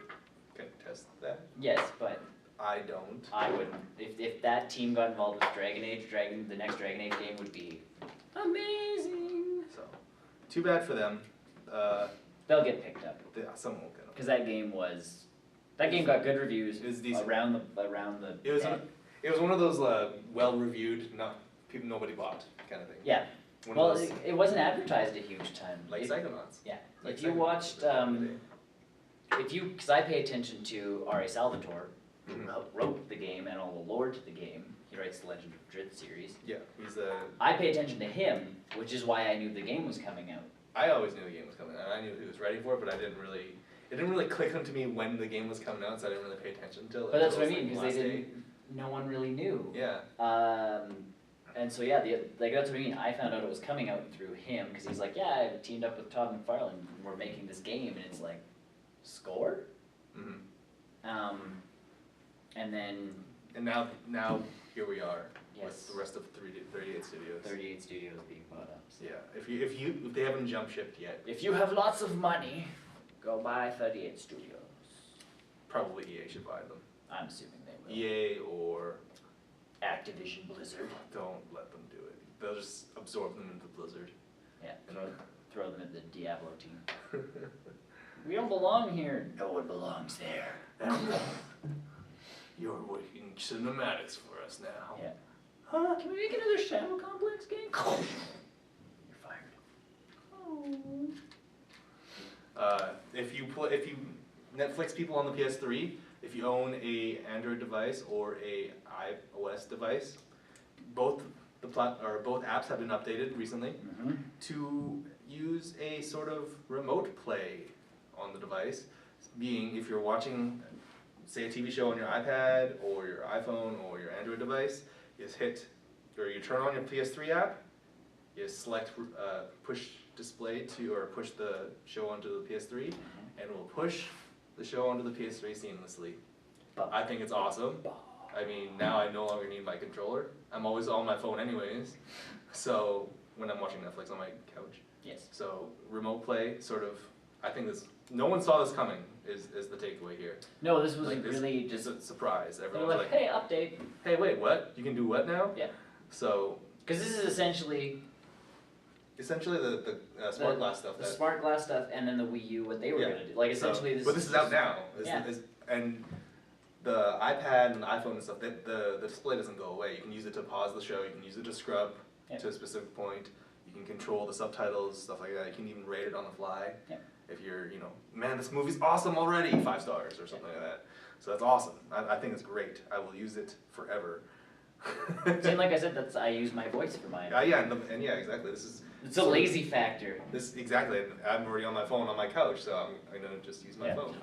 contest that. Yes, but I don't. I wouldn't. If that team got involved with Dragon Age, the next Dragon Age game would be amazing. So, too bad for them. They'll get picked up Someone will get them. because that game got good reviews It was decent. around the. It was one of those well-reviewed, nobody bought kind of thing. Yeah. One Well, of those, it wasn't advertised a huge ton. like Psychonauts. Yeah. Like If you Psychonauts watched, back in the day. because I pay attention to R.A. Salvatore, who Mhm. wrote the game and all the lore to the game. He writes the Legend of Drizzt series. Yeah, he's a. I pay attention to him, which is why I knew the game was coming out. I always knew the game was coming out. I knew he was ready for it, but it didn't really click into me when the game was coming out, so I didn't really pay attention to it. But that's what I mean, because no one really knew. Yeah. And so yeah, like that's what I mean. I found out it was coming out through him because he's like, yeah, I teamed up with Todd McFarlane. And we're making this game, and it's like, score. Mm-hmm. And then. And now here we are. Yes. With the rest of 38 Studios. 38 Studios being bought up. So. Yeah. If they haven't jump shipped yet. If you have lots of money, go buy 38 Studios. Probably EA should buy them. I'm assuming they will. EA or Activision Blizzard. Don't let them do it. They'll just absorb them into Blizzard. Yeah, throw them in the Diablo team. We don't belong here. No one belongs there. You're working cinematics for us now. Yeah. Huh? Can we make another Shadow Complex game? You're fired. If you Netflix people on the PS3, if you own a Android device or a iOS device, both apps have been updated recently to use a sort of remote play on the device. Being if you're watching, say, a TV show on your iPad or your iPhone or your Android device, you turn on your PS3 app, you select push display to or push the show onto the PS3, and it will push the show onto the PS3 seamlessly. I think it's awesome. I mean, now I no longer need my controller. I'm always on my phone anyways, so when I'm watching Netflix on my couch. Yes. So remote play, sort of, I think this, no one saw this coming, is the takeaway here. No, this was Like really just a surprise. they were Everyone's like, like, hey, update. hey, wait, what? You can do what now? Yeah. So, Because this is essentially essentially the smart glass stuff. the smart glass stuff, and then the Wii U, what they were gonna do. Like essentially, but this is out now. Yeah. And the iPad and the iPhone and stuff, the display doesn't go away. You can use it to pause the show. You can use it to scrub to a specific point. You can control the subtitles, stuff like that. You can even rate it on the fly. Yeah. If you're, man, this movie's awesome already, 5 stars or something like that. So that's awesome. I think it's great. I will use it forever. See, like I said, I use my voice for mine. Yeah, and yeah, exactly. It's a lazy factor. Exactly. And I'm already on my phone on my couch, so I'm gonna just use my phone.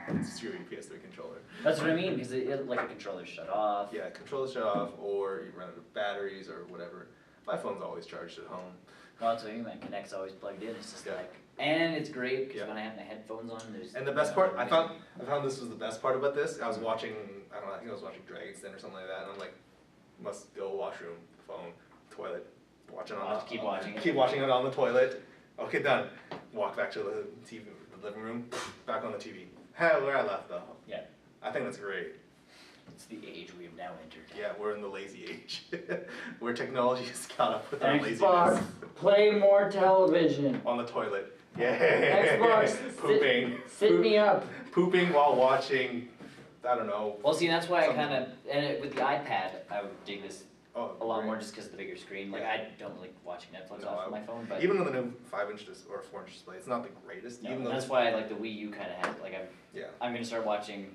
It's true, PS3 controller. That's what I mean, because like a controller's shut off. Yeah, controller shut off, or you run out of batteries or whatever. My phone's always charged at home. Well, that's what I mean. My Connect's always plugged in. It's just like, and it's great because when I have my headphones on, there's. And the best part, I found this was the best part about this. I was watching, I don't know, I think I was watching Dragon's Den or something like that, and I'm like, must go washroom, phone, toilet, watch it on. Keep watching it. Keep watching it on the toilet. Okay, done. Walk back to the TV, the living room, back on the TV. Where I left off. Yeah. I think that's great. It's the age we have now entered. Yeah, we're in the lazy age, where technology has caught up with our Xbox, laziness. play more television. On the toilet. Yeah. Xbox, pooping. Sit me up. Pooping while watching, I don't know. Well, see, that's why I kind of, with the iPad, I would dig this a lot great. more just because of the bigger screen. Like, I don't like watching Netflix off my phone, but. Even with the new 5-inch or 4-inch display, it's not the greatest. No, even though that's why I like the Wii U kind of has, like, I'm going to start watching,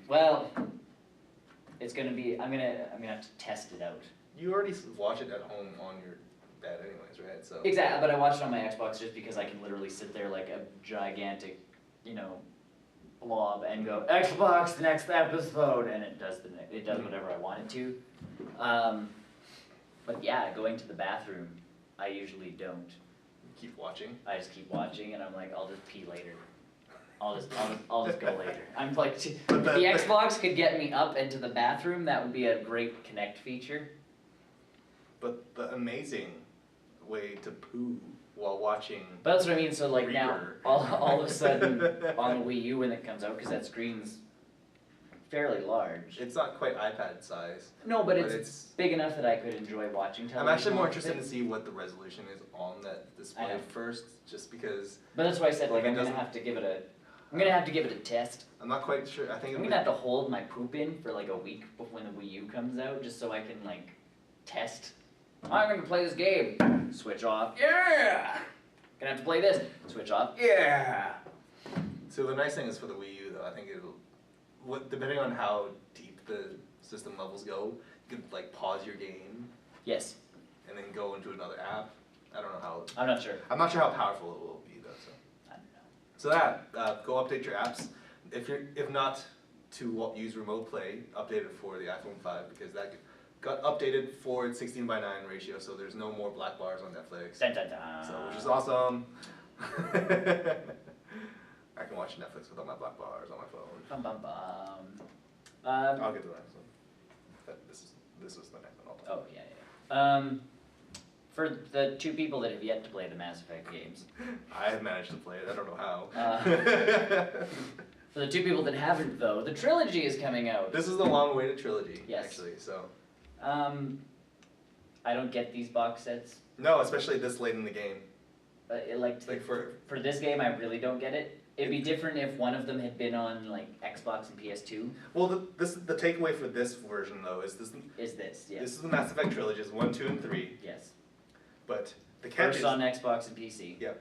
it's going to be, I'm going to have to test it out. You already watch it at home on your bed anyways, right? So. Exactly, but I watch it on my Xbox just because I can literally sit there like a gigantic, blob and go, Xbox, the next episode, and it does whatever I want it to. But yeah, going to the bathroom, I usually don't. Keep watching? I just keep watching, and I'm like, I'll just pee later. I'll just go later. I'm like, if the Xbox could get me up into the bathroom, that would be a great Connect feature. But the amazing way to poo while watching. But that's what I mean. So like Reaper. now, all of a sudden on the Wii U when it comes out, because that screen's fairly large. It's not quite iPad size. No, but it's big enough that I could enjoy watching television. I'm actually more interested to see what the resolution is on that display first, just because. But that's why I said like I'm gonna have to give it a test. I'm not quite sure. I think I'm gonna have to hold my poop in for like a week before when the Wii U comes out, just so I can like test. I'm gonna play this game. Switch off. Yeah. Gonna have to play this. Switch off. Yeah. So the nice thing is for the Wii U though, I think depending on how deep the system levels go, you could like pause your game Yes. and then go into another app. I don't know how. I'm not sure. I'm not sure how powerful it will be though. So. I don't know. So that go update your apps. If not to use remote play, update it for the iPhone 5 because that got updated for its 16:9 ratio. So there's no more black bars on Netflix. Dun, dun, dun. So which is awesome. I can watch Netflix without my black bars on my phone. Bum, bum, bum. I'll get to the next one. This is the next one. Oh, yeah. For the 2 people that have yet to play the Mass Effect games. I have managed to play it. I don't know how. For the 2 people that haven't, though, the trilogy is coming out. This is the long-awaited trilogy, Yes. actually. So. I don't get these box sets. No, especially this late in the game. For this game, I really don't get it. It'd be different if one of them had been on like Xbox and PS2. Well, the takeaway for this version though is this. Is this? Yes. This is the Mass Effect trilogy, 1, 2, and 3. Yes. But the catch First is on Xbox and PC. yeah.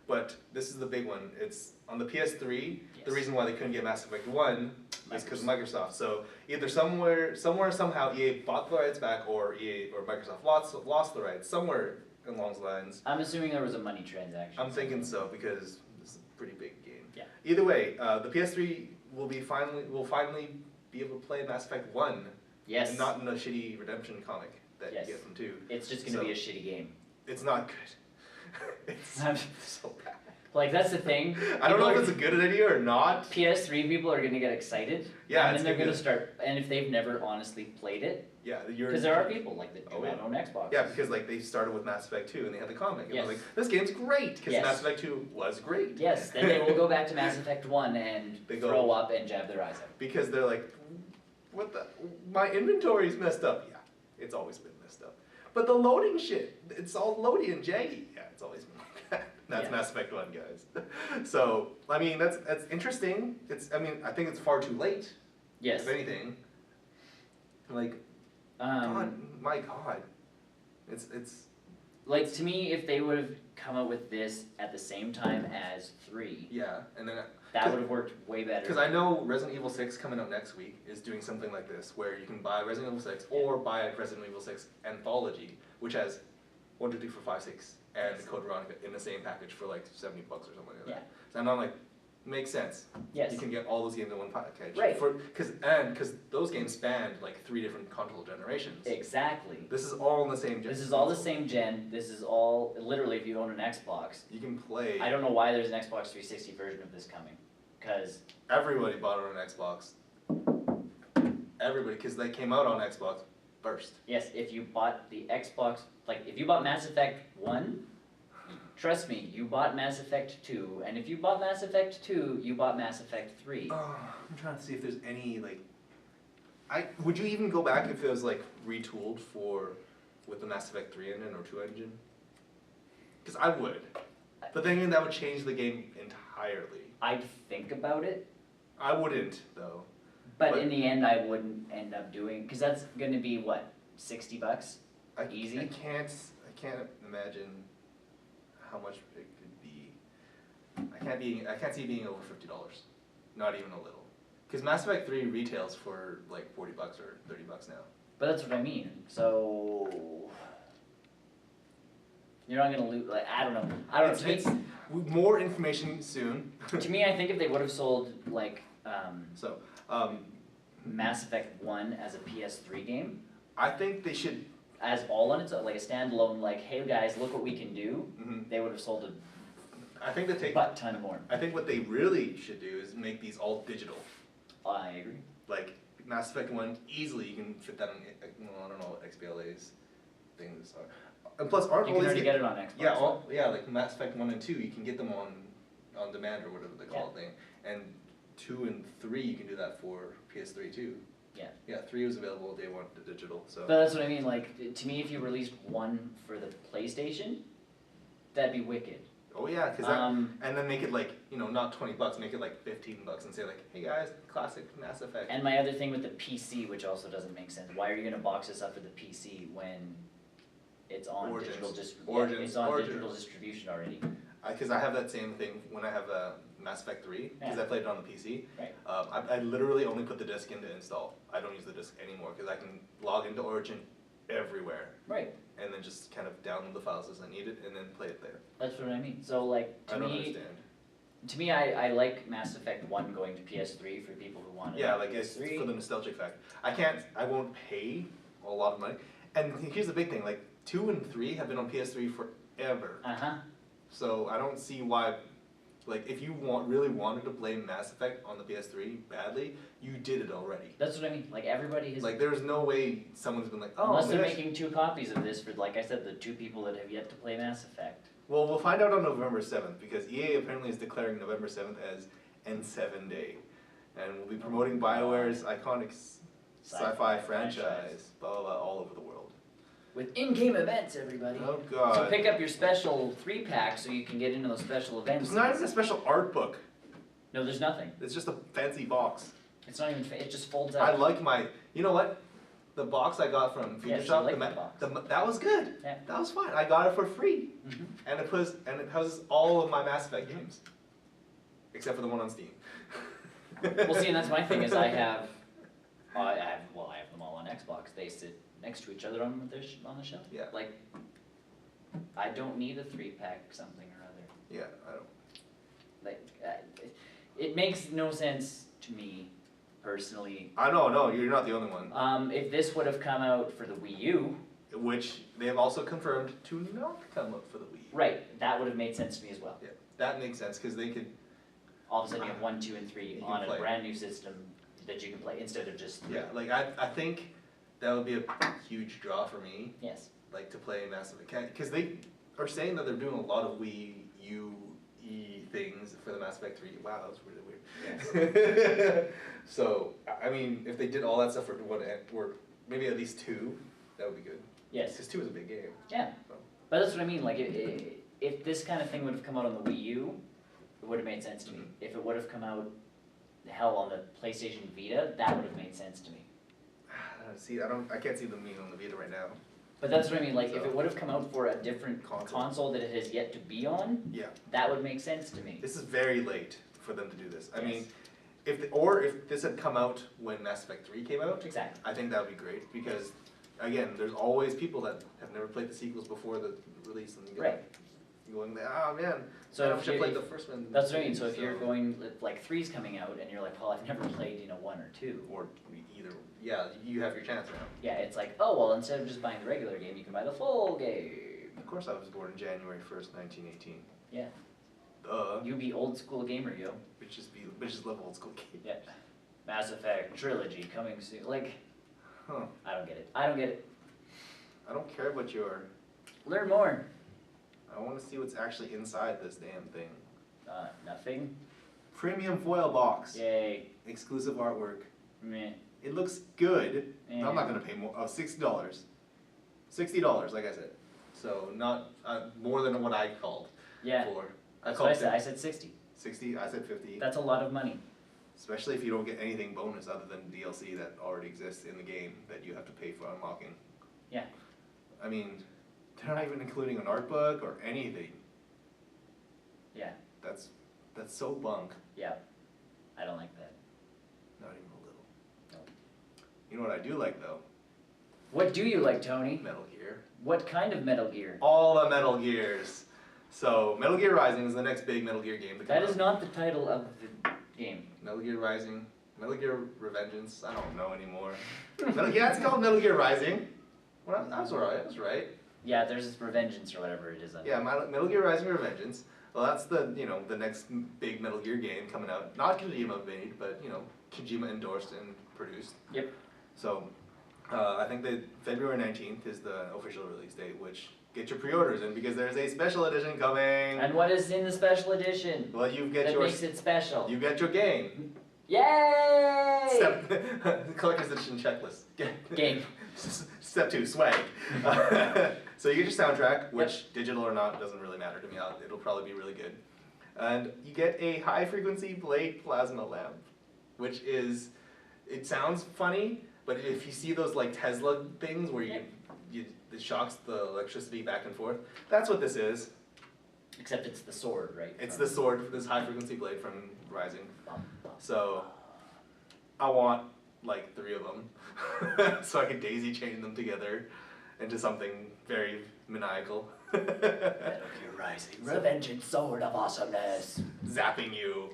But this is the big one. It's on the PS3. Yes. The reason why they couldn't get Mass Effect 1 is because of Microsoft. So either somehow EA bought the rights back, or EA or Microsoft lost the rights somewhere along those lines. I'm assuming there was a money transaction. I'm thinking so because this is a pretty big game. Yeah. Either way, the PS3 will finally be able to play Mass Effect 1. Yes. And not in a shitty redemption comic that Yes. you get from 2. It's just going to be a shitty game. It's not good. It's so bad. Like, that's the thing. I don't know if it's a good idea or not. PS3 people are going to get excited. Yeah, and it's then they're going to good. start, and if they've never honestly played it, Yeah, because there are people like that do not own Xbox. Yeah, because like they started with Mass Effect 2 and they had the comic, and Yes. they're like, this game's great because Yes. Mass Effect 2 was great. Yes, then they will go back to Mass Effect 1 and They go- throw up and jab their eyes out. Because they're like, what the? My inventory's messed up. Yeah, it's always been messed up. But the loading shit, it's all loady and jaggy. Yeah, it's always been like that. That's Yeah. Mass Effect 1, guys. So, I mean, that's interesting. I think it's far too late, Yes. if anything. Like, my God. It's, Like, to me, if they would have come up with this at the same time as 3, yeah, and then that would have worked way better. because I know Resident Evil 6 coming out next week is doing something like this, where you can buy Resident Evil 6 or buy a Resident Evil 6 Anthology, which has 1, 2, 3, 4, 5, 6, and Yes. Code Veronica in the same package for like $70 or something like that. Yeah. So I'm like, makes sense. Yes. You can get all those games in one package. Right. Because those games spanned like 3 different console generations. Exactly. This is all in the same gen. This is all the same gen. This is all, literally, if you own an Xbox. You can play. I don't know why there's an Xbox 360 version of this coming. Because, Everybody bought it on Xbox. Everybody, because they came out on Xbox first. yes, if you bought the Xbox, like, if you bought Mass Effect 1, trust me, you bought Mass Effect 2. And if you bought Mass Effect 2, you bought Mass Effect 3. I'm trying to see if there's any like. Would you even go back if it was like retooled with the Mass Effect 3 engine or 2 engine? Because I would. But then again, that would change the game entirely. I'd think about it. I wouldn't though. But in the end, I wouldn't end up doing, because that's going to be, what, $60? Easy? I can't imagine how much it could be. I can't see it being over $50. Not even a little. Because Mass Effect 3 retails for like $40 or $30 now. But that's what I mean. So you're not gonna lose. Like, I don't know. It's more information soon. To me, I think if they would have sold like So, Mass Effect 1 as a PS3 game, I think they should. as all on its own, like a standalone, like, hey guys, look what we can do, Mhm. they would have sold I think they a take. butt ton more. I think what they really should do is make these all digital. I agree. Like Mass Effect 1, easily you can fit that on. I don't know what XBLA's things are. And plus, aren't You all can these already get it on Xbox. Yeah, like Mass Effect 1 and 2, you can get them on demand or whatever they call it thing. And 2 and 3, you can do that for PS3 too. Yeah. Yeah, 3 was available day 1 to digital. So. But that's what I mean. Like, to me, if you released 1 for the PlayStation, that'd be wicked. Oh yeah, because and then make it like not $20, make it like $15 and say like, hey guys, classic Mass Effect. And my other thing with the PC, which also doesn't make sense, why are you gonna box this up for the PC when it's on Origins. digital Origins. it's on Origins. digital distribution already? Because I have that same thing when I have Mass Effect 3, because Yeah. I played it on the PC. Right. I literally only put the disc in to install. I don't use the disc anymore, because I can log into Origin everywhere, Right. and then just kind of download the files as I need it, and then play it there. That's what I mean. So like I don't understand. To me, I like Mass Effect 1 going to PS3 for people who want it. Yeah, on like it's PS3. for the nostalgic fact. I won't pay a lot of money. And here's the big thing, like 2 and 3 have been on PS3 forever. Uh-huh. So I don't see why, like if you really wanted to play Mass Effect on the PS3 badly, you did it already. That's what I mean. Like everybody has. Like there's no way someone's been like, oh, unless they're this. making 2 copies of this for, like I said, the 2 people that have yet to play Mass Effect. Well, we'll find out on November 7th, because EA apparently is declaring November 7th as N7 Day. And we'll be promoting BioWare's iconic sci-fi franchise, blah, blah, blah, all over the world. With in-game events, everybody. Oh god. So pick up your special 3-pack so you can get into those special events. It's not even a special art book. No, there's nothing. It's just a fancy box. It's not even, it just folds I out. like you know what? The box I got from Future Yes, Shop, you like the box. that was good. Yeah. That was fine. I got it for free. Mhm. And it houses all of my Mass Effect games. Except for the one on Steam. Well, see, and that's my thing is I have them all on Xbox. They sit next to each other on the shelf. Yeah. Like, I don't need a 3-pack something or other. Yeah, I don't. Like, it makes no sense to me, personally. I know, no, you're not the only one. If this would have come out for the Wii U, Which they have also confirmed to not come out for the Wii U. right, that would have made sense to me as well. Yeah, that makes sense, because they could, All of a sudden you have 1, 2, and 3 You can on play. a brand new system that you can play instead of just 3. yeah, like I think that would be a huge draw for me, Yes. like to play Mass Effect, because they are saying that they're doing a lot of Wii U things for the Mass Effect 3. Wow, that was really weird. So, I mean, if they did all that stuff for one, or maybe at least 2, that would be good. Yes. Because 2 is a big game. Yeah. So. But that's what I mean, like, if this kind of thing would have come out on the Wii U, it would have made sense to me. If it would have come out, hell, on the PlayStation Vita, that would have made sense to me. See, I can't see them being on the Vita right now. But that's what I mean, like, if So- it would have come out for a different Console. console that it has yet to be on, Yeah. that would make sense to me. This is very late for them to do this. I Yes. mean, if this had come out when Mass Effect 3 came out, Exactly. I think that would be great, because, again, there's always people that have never played the sequels before the release, and Right. you're going, oh man, So I if should you- play the first one. That's what I mean, so if you're going, like, 3's coming out, and you're like, well, I've never played, 1 or 2. Or either, yeah, you have your chance now. Yeah, it's like, oh, well, instead of just buying the regular game, you can buy the full game. Of course I was born in January 1st, 1918. Yeah. Duh. You be old school gamer, yo. Bitches love old school games. Yeah. Mass Effect trilogy coming soon. Like, Huh. I don't get it. I don't get it. I don't care what your, Learn more. I want to see what's actually inside this damn thing. Nothing. Premium foil box. Yay. Exclusive artwork. Meh. It looks good. Yeah. I'm not gonna pay more. Oh, $60. $60, like I said. So not more than what I called Yeah. for. That's what I said. I said 60. 60. I said 50. That's a lot of money. Especially if you don't get anything bonus other than DLC that already exists in the game that you have to pay for unlocking. Yeah. I mean, they're not even including an art book or anything. Yeah. That's so bunk. Yeah. I don't like that. Not even a little. No. You know what I do like though? What do you like, Tony? Metal Gear. What kind of Metal Gear? All the Metal Gears. So Metal Gear Rising is the next big Metal Gear game to come That out. is not the title of the game. Metal Gear Rising, Metal Gear Revengeance. I don't know anymore. Yeah, it's called Metal Gear Rising. Well, I was alright. I was right. Yeah, there's this Revengeance or whatever it is. Yeah, Metal Gear Rising Revengeance. Well, that's the the next big Metal Gear game coming out. Not Kojima made, but Kojima endorsed and produced. Yep. So, I think that February 19th is the official release date. Which get your pre-orders in because there's a special edition coming. And what is in the special edition? Well, you get that your makes it special. you get your game. Yay! Collector's edition checklist. Game. Step 2, swag. So you get your soundtrack, which digital or not doesn't really matter to me. It'll probably be really good. And you get a high frequency blade plasma lamp, which is, it sounds funny, but if you see those like Tesla things where it shocks the electricity back and forth, that's what this is. Except it's the sword, right? It's From- the sword, this high frequency blade from Rising. Bum, bum. So I want like 3 of them, so I can daisy chain them together into something very maniacal. Metal Gear Rising, Revengeance Sword of Awesomeness. Zapping you.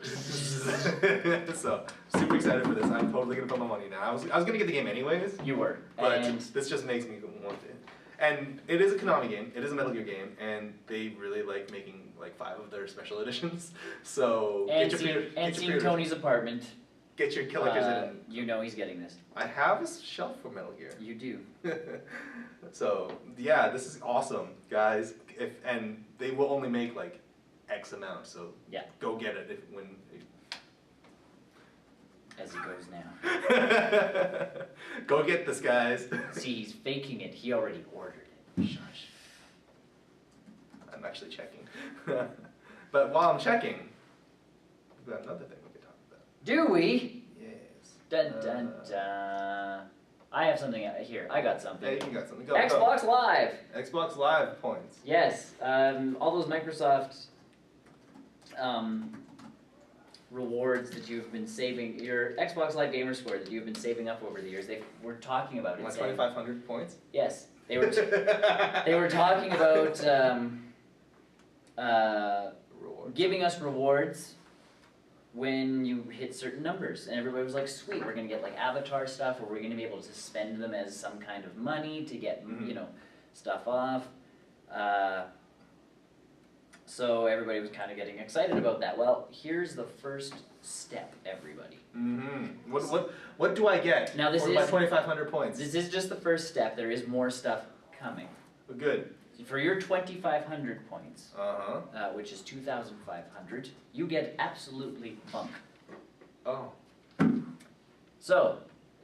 So super excited for this. I'm totally gonna put my money now. I was gonna get the game anyways, You were. but And this just makes me want it. And it is a Konami game. It is a Metal Gear game, and they really like making like 5 of their special editions. So and get seen your Tony's apartment. get your collector's edition. You know he's getting this. I have a shelf for Metal Gear. You do. So yeah, this is awesome, guys. And they will only make like X amount, so Yeah. go get it when. As he goes now. Go get this, guys. See, he's faking it. He already ordered it. Shush. I'm actually checking. But while I'm checking, we've got another thing we could talk about. Do we? Yes. Dun dun dun. I have something out here. I got something. Hey, you got something. Go. Xbox Live. Go. Xbox Live points. Yes. All those Microsoft rewards that you've been saving, your Xbox Live Gamer Score that you've been saving up over the years. They were talking about it. My saying- 2,500 points. Yes, they were. They were talking about Reward. giving us rewards when you hit certain numbers, and everybody was like, "Sweet, we're gonna get like avatar stuff, or we're gonna be able to spend them as some kind of money to get you know stuff off." So everybody was kind of getting excited about that. Well, here's the first step, everybody. Mm-hmm. What do I get Now this for my is- 2,500 points? This is just the first step. There is more stuff coming. Good. For your 2,500 points, Uh-huh. which is 2,500, you get absolutely bunk. Oh. So,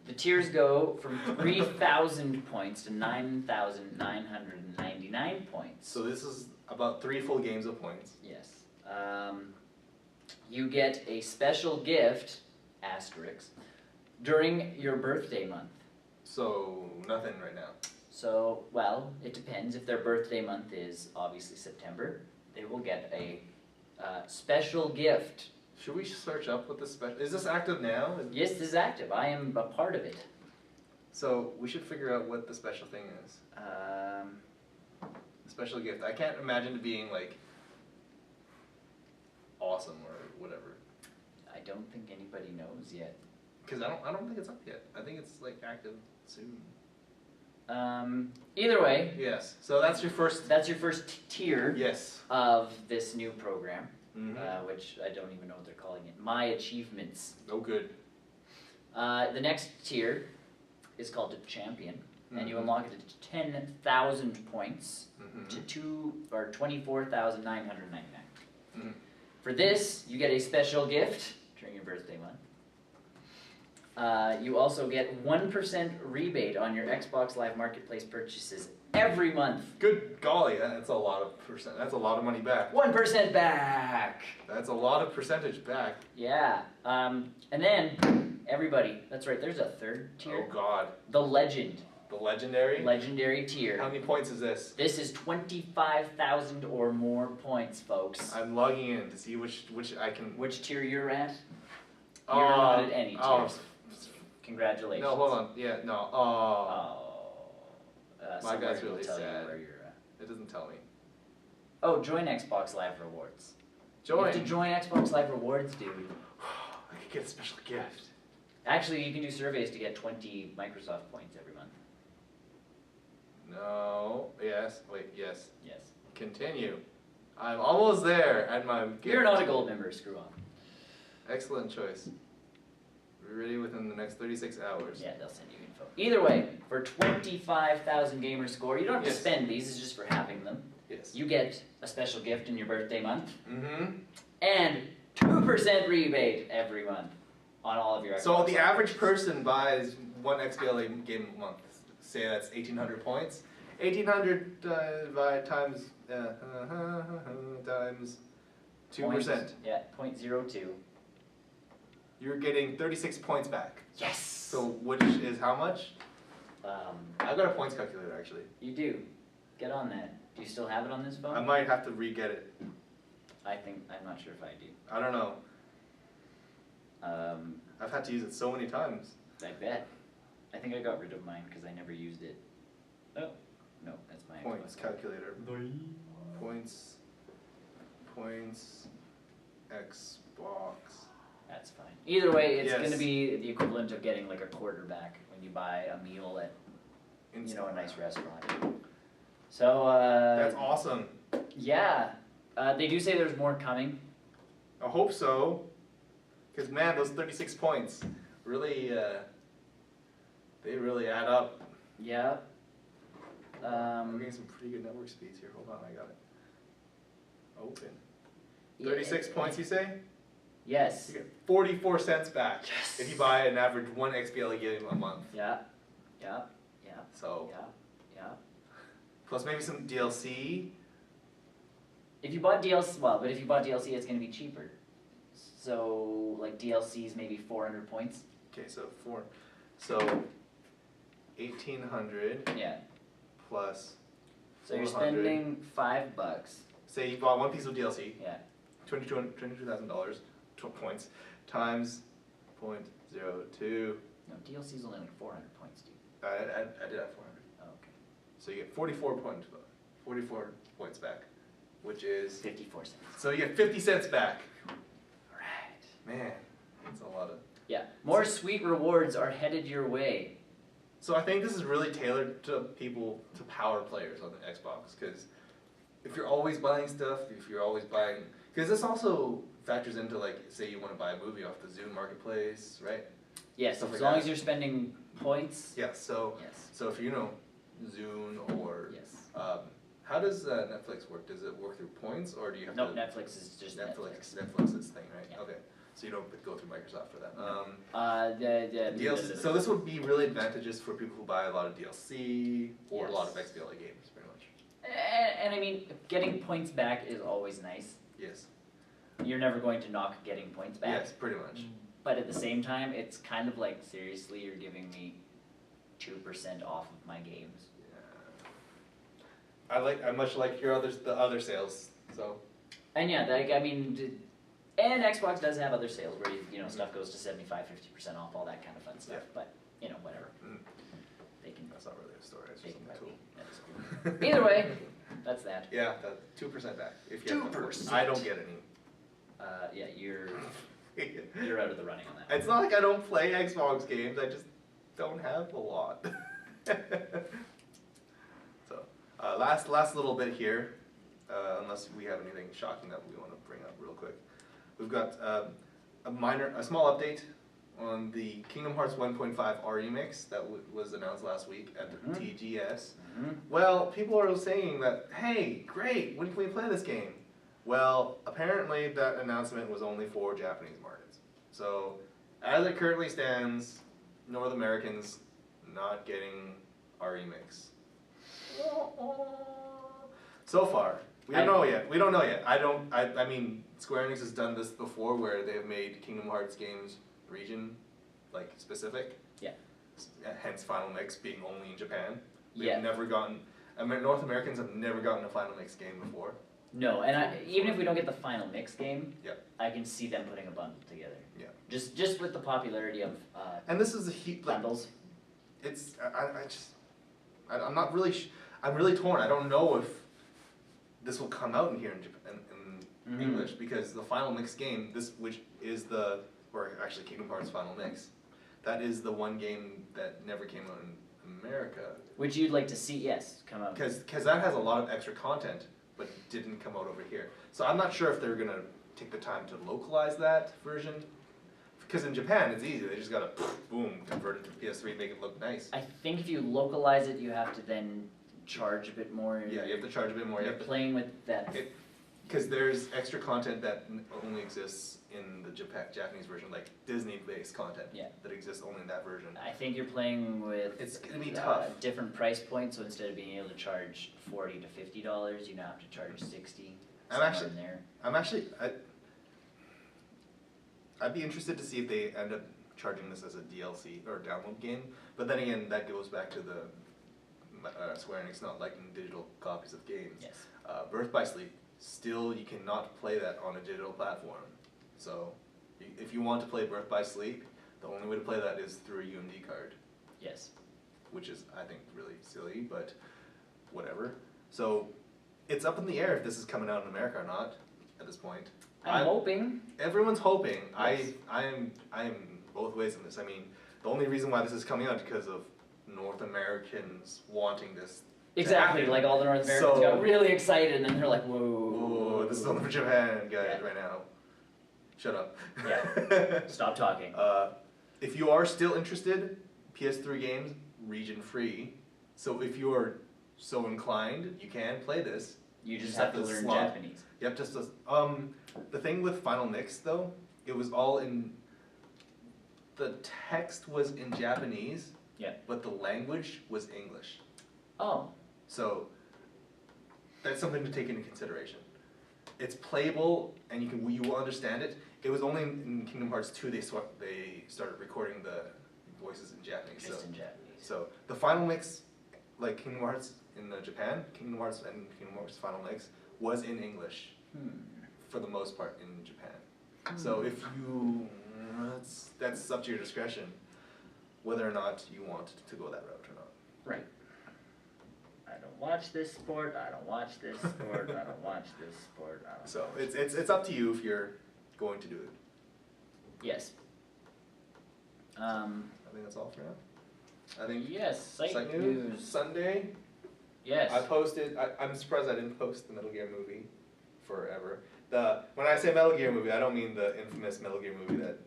the tiers go from 3,000 points to 9,999 points. So this is about 3 full games of points. Yes. You get a special gift, asterisk, during your birthday month. So nothing right now. So, well, it depends. If their birthday month is obviously September, they will get a special gift. Should we search up what the special... Is this active now? Yes, this is active. I am a part of it. So we should figure out what the special thing is. Special gift. I can't imagine it being like awesome or whatever. I don't think anybody knows yet. Because I don't think it's up yet. I think it's like active soon. Either way, Yes. So that's your first... that's your first tier Yes. of this new program, Mm-hmm. which I don't even know what they're calling it. My Achievements. No good. The next tier is called the Champion, and you Mhm. unlock it at 10,000 points Mm-hmm. to 24,999. Mm-hmm. For this, you get a special gift during your birthday month. You also get 1% rebate on your Xbox Live Marketplace purchases every month. Good golly, that's a lot of percent. That's a lot of money back. 1% back! That's a lot of percentage back. Yeah. And then, everybody, that's right, there's a third Oh tier. God. The Legend. The legendary. Legendary tier. How many points is this? This is 25,000 or more points, folks. I'm logging in to see which I can. Which tier you're at? You're not at any tiers. Congratulations. No, hold on. Yeah, no. My Somewhere guy's it'll really tell you sad. where you're at. It doesn't tell me. Oh, join Xbox Live Rewards. You Join. have to join Xbox Live Rewards, dude. I could get a special gift. Actually, you can do surveys to get 20 Microsoft points every month. No. Yes. Wait. Yes. Yes. Continue. I'm almost there at my gift. You're not a gold member, screw off. Excellent choice. We're ready within the next 36 hours. Yeah, they'll send you info. Either way, for 25,000 gamer score, you don't have to Yes. spend these, it's just for having them. Yes. You get a special gift in your birthday month, Mm-hmm. and 2% rebate every month on all of your Xbox So the Live average purchases. person buys one XBLA game a month. Say that's 1,800 points. 1,800 times times 2%. Yeah, 0.02. You're getting 36 points back. Yes! So which is how much? Um, I've got a points calculator actually. you do. Get on that. Do you still have it on this phone? I might have to re-get it. I'm not sure if I do. I don't know. Um, I've had to use it so many times. I bet. I think I got rid of mine because I never used it. Oh, no, that's my Points Xbox. calculator. Points, Xbox. That's fine. Either way, it's Yes. going to be the equivalent of getting like a quarter back when you buy a meal at, you know, a nice restaurant. So, That's awesome. yeah. They do say there's more coming. I hope so. Because, man, those 36 points really, they really add up. Yeah. I'm getting some pretty good network speeds here. Hold on, I got it. Open. 36 points, you say? Yes. You get 44 cents back Yes. if you buy an average 1 XBLA game a month. Yeah. Yeah. Yeah. So, Yeah. Yeah. plus maybe some DLC. If you bought DLC, well, but if you bought DLC, it's going to be cheaper. So, like DLC is maybe 400 points. Okay, so 1,800 Yeah. plus So you're 400. spending $5. Say you bought one piece of DLC, Yeah. $22,000 points, times 0.02. No, DLC is only like 400 points, dude. I did have 400. Oh, okay. So you get 44 points back, which is 54 cents. so you get 50 cents back. Alright. Man, that's a lot of. Yeah. More sweet rewards are headed your way. So I think this is really tailored to people, to power players on the Xbox, because if you're always buying stuff, if you're always buying, because this also factors into, like, say you want to buy a movie off the Zune Marketplace, right? Yes, Stuff as like long that. as you're spending points. Yeah. So Yes. if you know Zune or Yes. how does Netflix work? Does it work through points, or do you have No, to? Netflix is just Netflix. Netflix's thing, right? Yeah. Okay. So you don't go through Microsoft for that. DLC. So this would be really advantageous for people who buy a lot of DLC or a lot of Yes. XBLA games, pretty much. And I mean, getting points back is always nice. Yes. You're never going to knock getting points back. Yes, pretty much. But at the same time, it's kind of like, seriously, you're giving me 2% off of my games. Yeah. I much like the other sales. So And yeah, like, I mean, and Xbox does have other sales where you know stuff goes to 75-50% off, all that kind of fun stuff. Yeah. But you know, whatever. Mm. They can. that's not really a story. It's They just can a buy tool. me. That's cool. Either way, that's that. Yeah, that 2% back. If you have them. 2%. I don't get any. Yeah, you're out of the running on that. It's not like I don't play Xbox games. I just don't have a lot. So last little bit here, unless we have anything shocking that we want to bring up real quick. We've got a small update on the Kingdom Hearts 1.5 remix that was announced last week at the TGS. Mm-hmm. Well, people are saying that, hey, great, when can we play this game? Well, apparently that announcement was only for Japanese markets. So, as it currently stands, North Americans not getting our remix. So far. We don't know yet. We don't know yet. I mean, Square Enix has done this before where they've made Kingdom Hearts games region, like, specific. Yeah. Hence Final Mix being only in Japan. We've Yeah. never gotten, North Americans have never gotten a Final Mix game before. No, and even if we don't get the final mix game, Yep. I can see them putting a bundle together. Yeah. Just with the popularity of And this is a like, bundles. it's, I'm not really, I'm really torn. I don't know if this will come out in here in Japan, in Mhm. English, because the Final Mix game, which is or actually Kingdom Hearts Final Mix, that is the one game that never came out in America. Which you'd like to see, yes, come out. Because that has a lot of extra content, but didn't come out over here. So I'm not sure if they're gonna take the time to localize that version. Because in Japan, it's easy. They just gotta, boom, convert it to PS3, make it look nice. I think if you localize it, you have to then charge a bit more. Yeah, you have to charge a bit more. You're playing with that. Because there's extra content that only exists in the Japanese version, like Disney-based content that exists only in that version. I think you're playing with. It's gonna be tough. Different price points, so instead of being able to charge $40 to $50, you now have to charge $60. I'd be interested to see if they end up charging this as a DLC or a download game. But then again, that goes back to the Square Enix not liking digital copies of games. Yes. Birth by Sleep, still you cannot play that on a digital platform. So if you want to play Birth by Sleep, the only way to play that is through a UMD card. Yes. Which is, I think, really silly, but whatever. So it's up in the air if this is coming out in America or not at this point. I'm hoping. Everyone's hoping. Yes. I am both ways in this. I mean, the only reason why this is coming out is because of North Americans wanting this. Exactly, like all the North Americans got really excited, and then they're like, whoa. Whoa, this is only for Japan, guys, right now. Shut up. Yeah, stop talking. If you are still interested, PS3 games, region free. So if you are so inclined, you can play this. You just have to learn Japanese. Yep, just the thing with Final Mix though, it was all in, the text was in Japanese, yeah, but the language was English. Oh. So that's something to take into consideration. It's playable and you will understand it. It was only in Kingdom Hearts 2 they started recording the voices in Japanese. Just in Japanese. So the Final Mix, like Kingdom Hearts in Japan, Kingdom Hearts and Kingdom Hearts Final Mix was in English for the most part in Japan. So if you, that's up to your discretion whether or not you want to go that route or not. Right. I don't watch this sport, I don't watch this sport, I don't watch this sport, I don't So it's up to you if you're going to do it. Yes. I think that's all for now. I think yes, Site News Sunday. Yes. I posted, I'm surprised I didn't post the Metal Gear movie forever. When I say Metal Gear movie, I don't mean the infamous Metal Gear movie that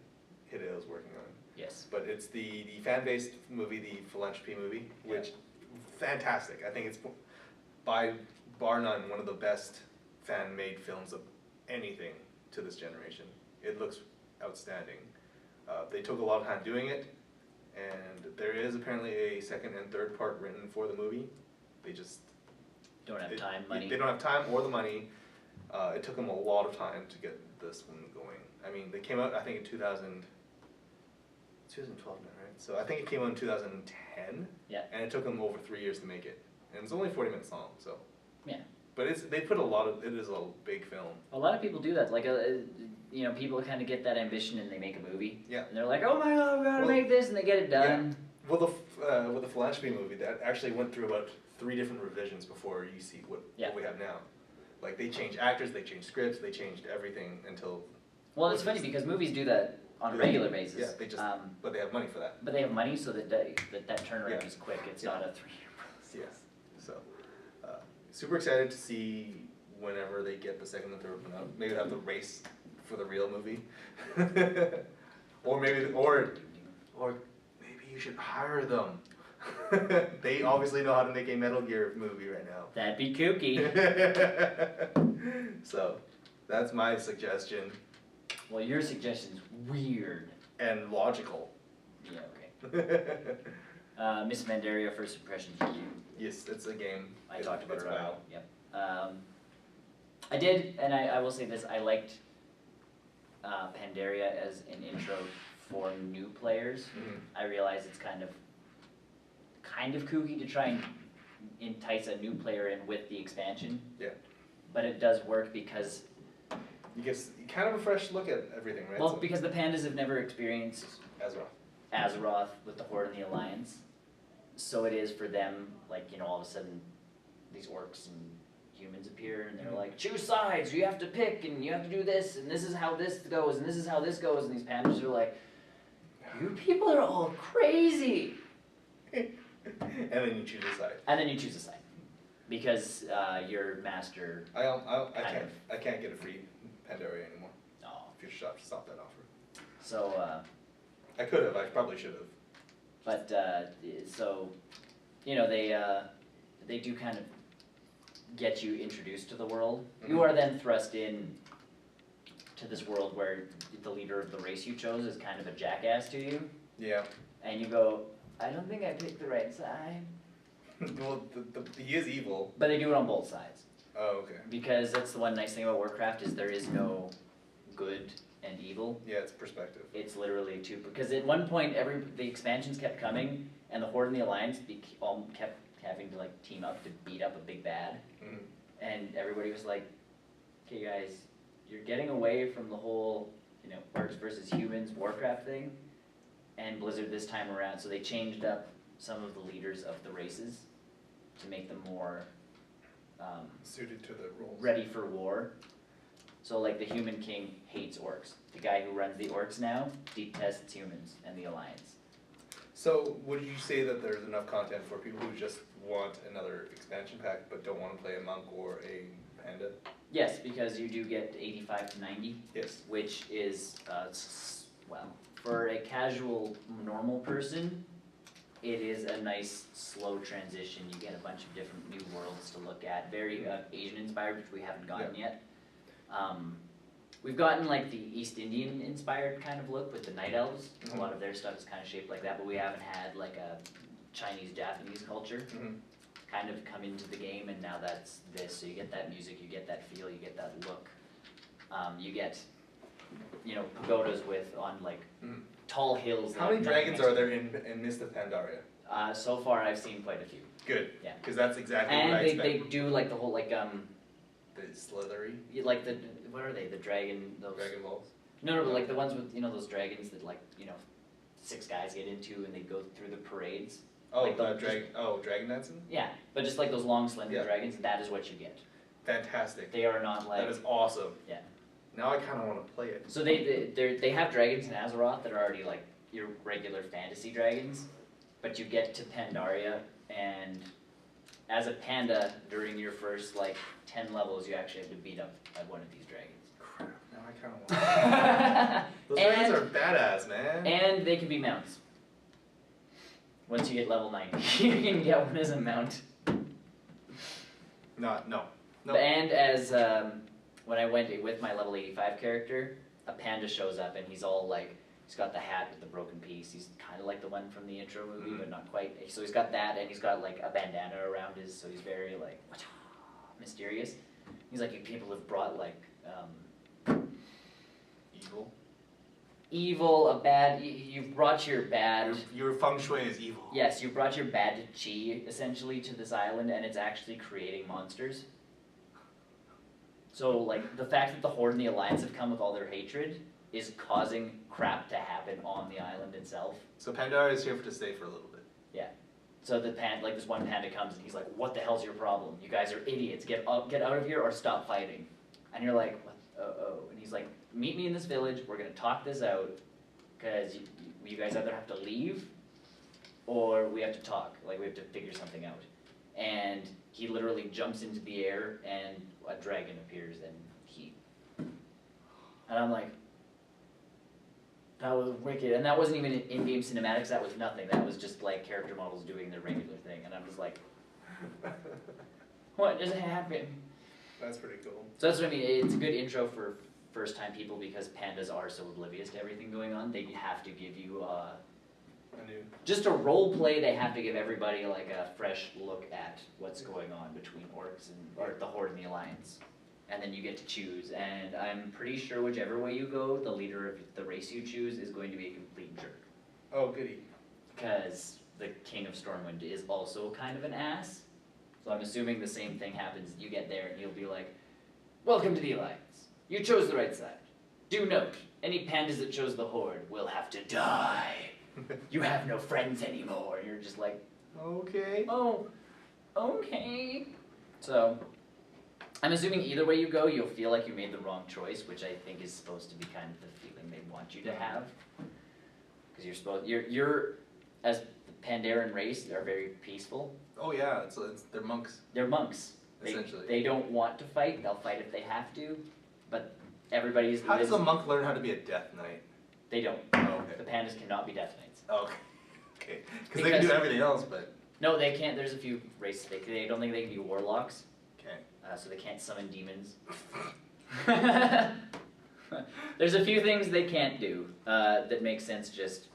Hideo's working on. Yes. But it's the fan-based movie, the philanthropy movie, which fantastic. I think it's by bar none one of the best fan-made films of anything to this generation. It looks outstanding. They took a lot of time doing it, and there is apparently a second and third part written for the movie. They just don't have time, money. They don't have time or the money. It took them a lot of time to get this one going. I mean, they came out, I think, in 2012 now, right? So I think it came out in 2010. Yeah. And it took them over 3 years to make it. And it's only 40 minutes long, so. Yeah. But they put a lot of, it is a big film. A lot of people do that. Like, you know, people kind of get that ambition and they make a movie. Yeah. And they're like, oh my god, we gotta make this, and they get it done. Yeah. Well, with the philanthropy movie, that actually went through about 3 different revisions before you see what we have now. Like, they changed actors, they changed scripts, they changed everything until... Well, it's funny because movies do that on a regular basis. Yeah, they just, but they have money for that. But they have money so that that turnaround is quick. It's not a 3-year process. Yes. So, super excited to see whenever they get the second and third one out. Maybe have the race for the real movie. Or maybe you should hire them. They obviously know how to make a Metal Gear movie right now. That'd be kooky. So, that's my suggestion. Well, your suggestion's weird. And logical. Yeah, okay. Miss Mandaria First Impressions review. Yes, it's a game. I talked about it earlier. Yep. I did, and I will say this, I liked Pandaria as an intro for new players. I realize it's kind of kooky to try and entice a new player in with the expansion. Yeah. But it does work because you get kind of a fresh look at everything, right? Well, because the pandas have never experienced Azeroth with the Horde and the Alliance. So it is for them, like, you know, all of a sudden these orcs and humans appear and they're like, choose sides, you have to pick and you have to do this and this is how this goes and this is how this goes, and these pandas are like, you people are all crazy. And then you choose a side. And then you choose a side. Because your master I can't get a free Pandaria anymore. No. If you stop that offer. So I could have, I probably should have. But so, you know, they do kind of get you introduced to the world. You are then thrust in to this world where the leader of the race you chose is kind of a jackass to you. Yeah. And you go, I don't think I picked the right side. Well, he is evil. But they do it on both sides. Oh, okay. Because that's the one nice thing about Warcraft is there is no good and evil. Yeah, it's perspective. It's literally two. Because at one point, the expansions kept coming, and the Horde and the Alliance all kept having to like team up to beat up a big bad. And everybody was like, okay guys, you're getting away from the whole, you know, orcs versus humans Warcraft thing, and Blizzard this time around, so they changed up some of the leaders of the races to make them more Suited to the roles. ready for war. So like the Human King hates orcs. The guy who runs the orcs now detests humans and the Alliance. So would you say that there's enough content for people who just want another expansion pack but don't want to play a monk or a panda? Yes, because you do get 85 to 90. Yes. Which is, well, for a casual, normal person, it is a nice, slow transition. You get a bunch of different new worlds to look at. Very Asian-inspired, which we haven't gotten yet. We've gotten like the East Indian-inspired kind of look with the Night Elves. A lot of their stuff is kind of shaped like that, but we haven't had like a Chinese-Japanese culture kind of come into the game, and now that's this. So you get that music, you get that feel, you get that look. You get, you know, pagodas with on like tall hills. How many dragons are there in Mist of Pandaria? So far I've seen quite a few. Good. Yeah. Because that's exactly what I And expect. they do like the whole like The slithery like the, what are they? The dragon, those. Dragon Balls. No, but like the ones with, you know, those dragons that like, you know, 6 guys get into and they go through the parades. Oh, Like the- Dragon Dancing? Yeah, but just like those long slender Yeah. dragons, that is what you get. Fantastic. They are not like. That is awesome. Yeah. Now I kind of want to play it. So they have dragons in Azeroth that are already like your regular fantasy dragons, but you get to Pandaria, and as a panda, during your first like 10 levels, you actually have to beat up at one of these dragons. Crap, now I kind of want to. Those dragons And- are badass, man. And they can be mounts. Once you get level 90, you can get one as a mount. No. And as when I went with my level 85 character, a panda shows up and he's all like, he's got the hat with the broken piece. He's kind of like the one from the intro movie, but not quite. So he's got that, and he's got like a bandana around his, so he's very like mysterious. He's like, you people have brought like evil, a bad. You've brought your bad. Your feng shui is evil. Yes, you brought your bad chi essentially to this island, and it's actually creating monsters. So, like, the fact that the Horde and the Alliance have come with all their hatred is causing crap to happen on the island itself. So Pandaria is here to stay for a little bit. Yeah. So the like this one panda comes and he's like, "What the hell's your problem? You guys are idiots. Get out of here or stop fighting." And you're like, "What? Oh." And he's like, "Meet me in this village. We're gonna talk this out, because you guys either have to leave, or we have to talk. Like we have to figure something out." And he literally jumps into the air, and a dragon appears, and I'm like, that was wicked. And that wasn't even in-game cinematics. That was nothing. That was just like character models doing their regular thing, and I'm just like, what just happened? That's pretty cool. So that's what I mean. It's a good intro for first-time people, because pandas are so oblivious to everything going on. They have to give you just a role play. They have to give everybody like a fresh look at what's going on between orcs and or the Horde and the Alliance, and then you get to choose. And I'm pretty sure whichever way you go, the leader of the race you choose is going to be a complete jerk. Oh, goody. Because the King of Stormwind is also kind of an ass. So I'm assuming the same thing happens. You get there and you'll be like, "Welcome to the Alliance. You chose the right side. Do note, any pandas that chose the Horde will have to die. You have no friends anymore." And you're just like, okay. "Oh, okay." So I'm assuming either way you go, you'll feel like you made the wrong choice, which I think is supposed to be kind of the feeling they want you to have. Because you're as the Pandaren race, are very peaceful. Oh yeah, they're monks. They're monks. Essentially. They don't want to fight. They'll fight if they have to, but everybody's. How does a monk learn how to be a death knight? They don't. Oh, okay. The pandas cannot be death knights. Okay. Okay. Because they can do everything else, but. No, they can't. There's a few races. They don't think they can be warlocks. Okay. So they can't summon demons. There's a few things they can't do that make sense just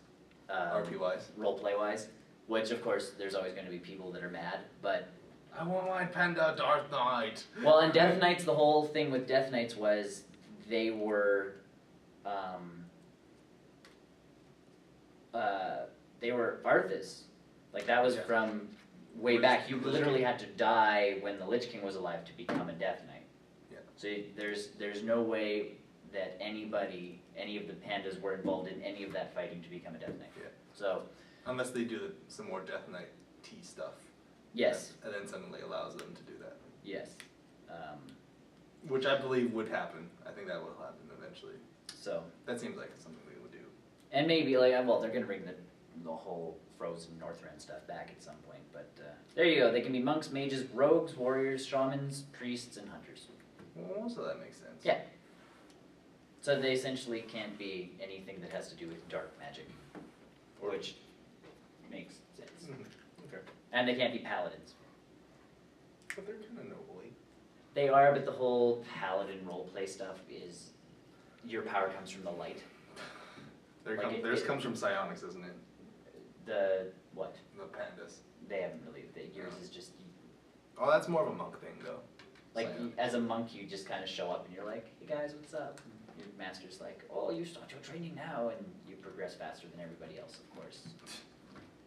RP wise. Roleplay wise, which of course there's always going to be people that are mad, but I want my panda Darth Knight. well, and Death Knights, the whole thing with Death Knights was they were Arthas. Like that was from way back. You literally had to die when the Lich King was alive to become a Death Knight. Yeah. So there's no way that any of the pandas were involved in any of that fighting to become a Death Knight. Yeah. So unless they do some more Death Knight T stuff. yes. And then suddenly allows them to do that. Yes. Which I believe would happen. I think that will happen eventually. So that seems like something they would do. And maybe like they're gonna bring the whole Frozen Northrend stuff back at some point. But there you go. They can be monks, mages, rogues, warriors, shamans, priests, and hunters. Well, so that makes sense. Yeah. So they essentially can't be anything that has to do with dark magic, which makes sense. Okay. And they can't be paladins. But they're kind of noble-y. They are, but the whole paladin roleplay stuff is your power comes from the light. Theirs comes from psionics, isn't it? The what? The pandas. They haven't really. Yours is just. Oh, that's more of a monk thing, though. Like Psionics. as a monk, you just kind of show up and you're like, "Hey guys, what's up?" And your master's like, "Oh, you start your training now," and you progress faster than everybody else, of course.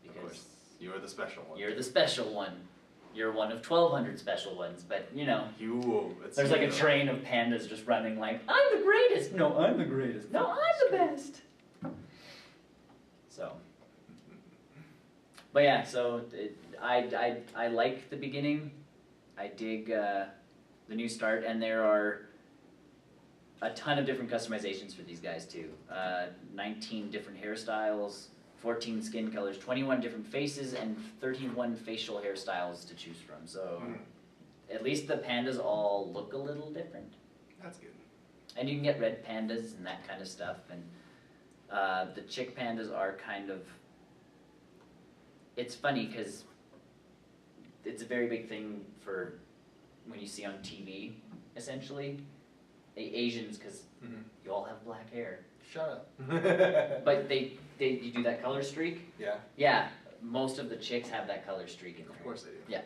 Because of course. You're the special one. you're the special one. You're one of 1,200 special ones, but you know. There's like a train of pandas just running like, I'm the greatest! No, I'm the greatest. No, I'm the best! So. But yeah, so I like the beginning. I dig the new start, and there are a ton of different customizations for these guys too. 19 different hairstyles, 14 skin colors, 21 different faces, and 31 facial hairstyles to choose from. So at least the pandas all look a little different. That's good. And you can get red pandas and that kind of stuff. And the chick pandas are kind of... It's funny because it's a very big thing for when you see on TV, essentially. Asians, because you all have black hair. Shut up. But you do that color streak? Yeah. Yeah, most of the chicks have that color streak in there. Of course they do. Yeah.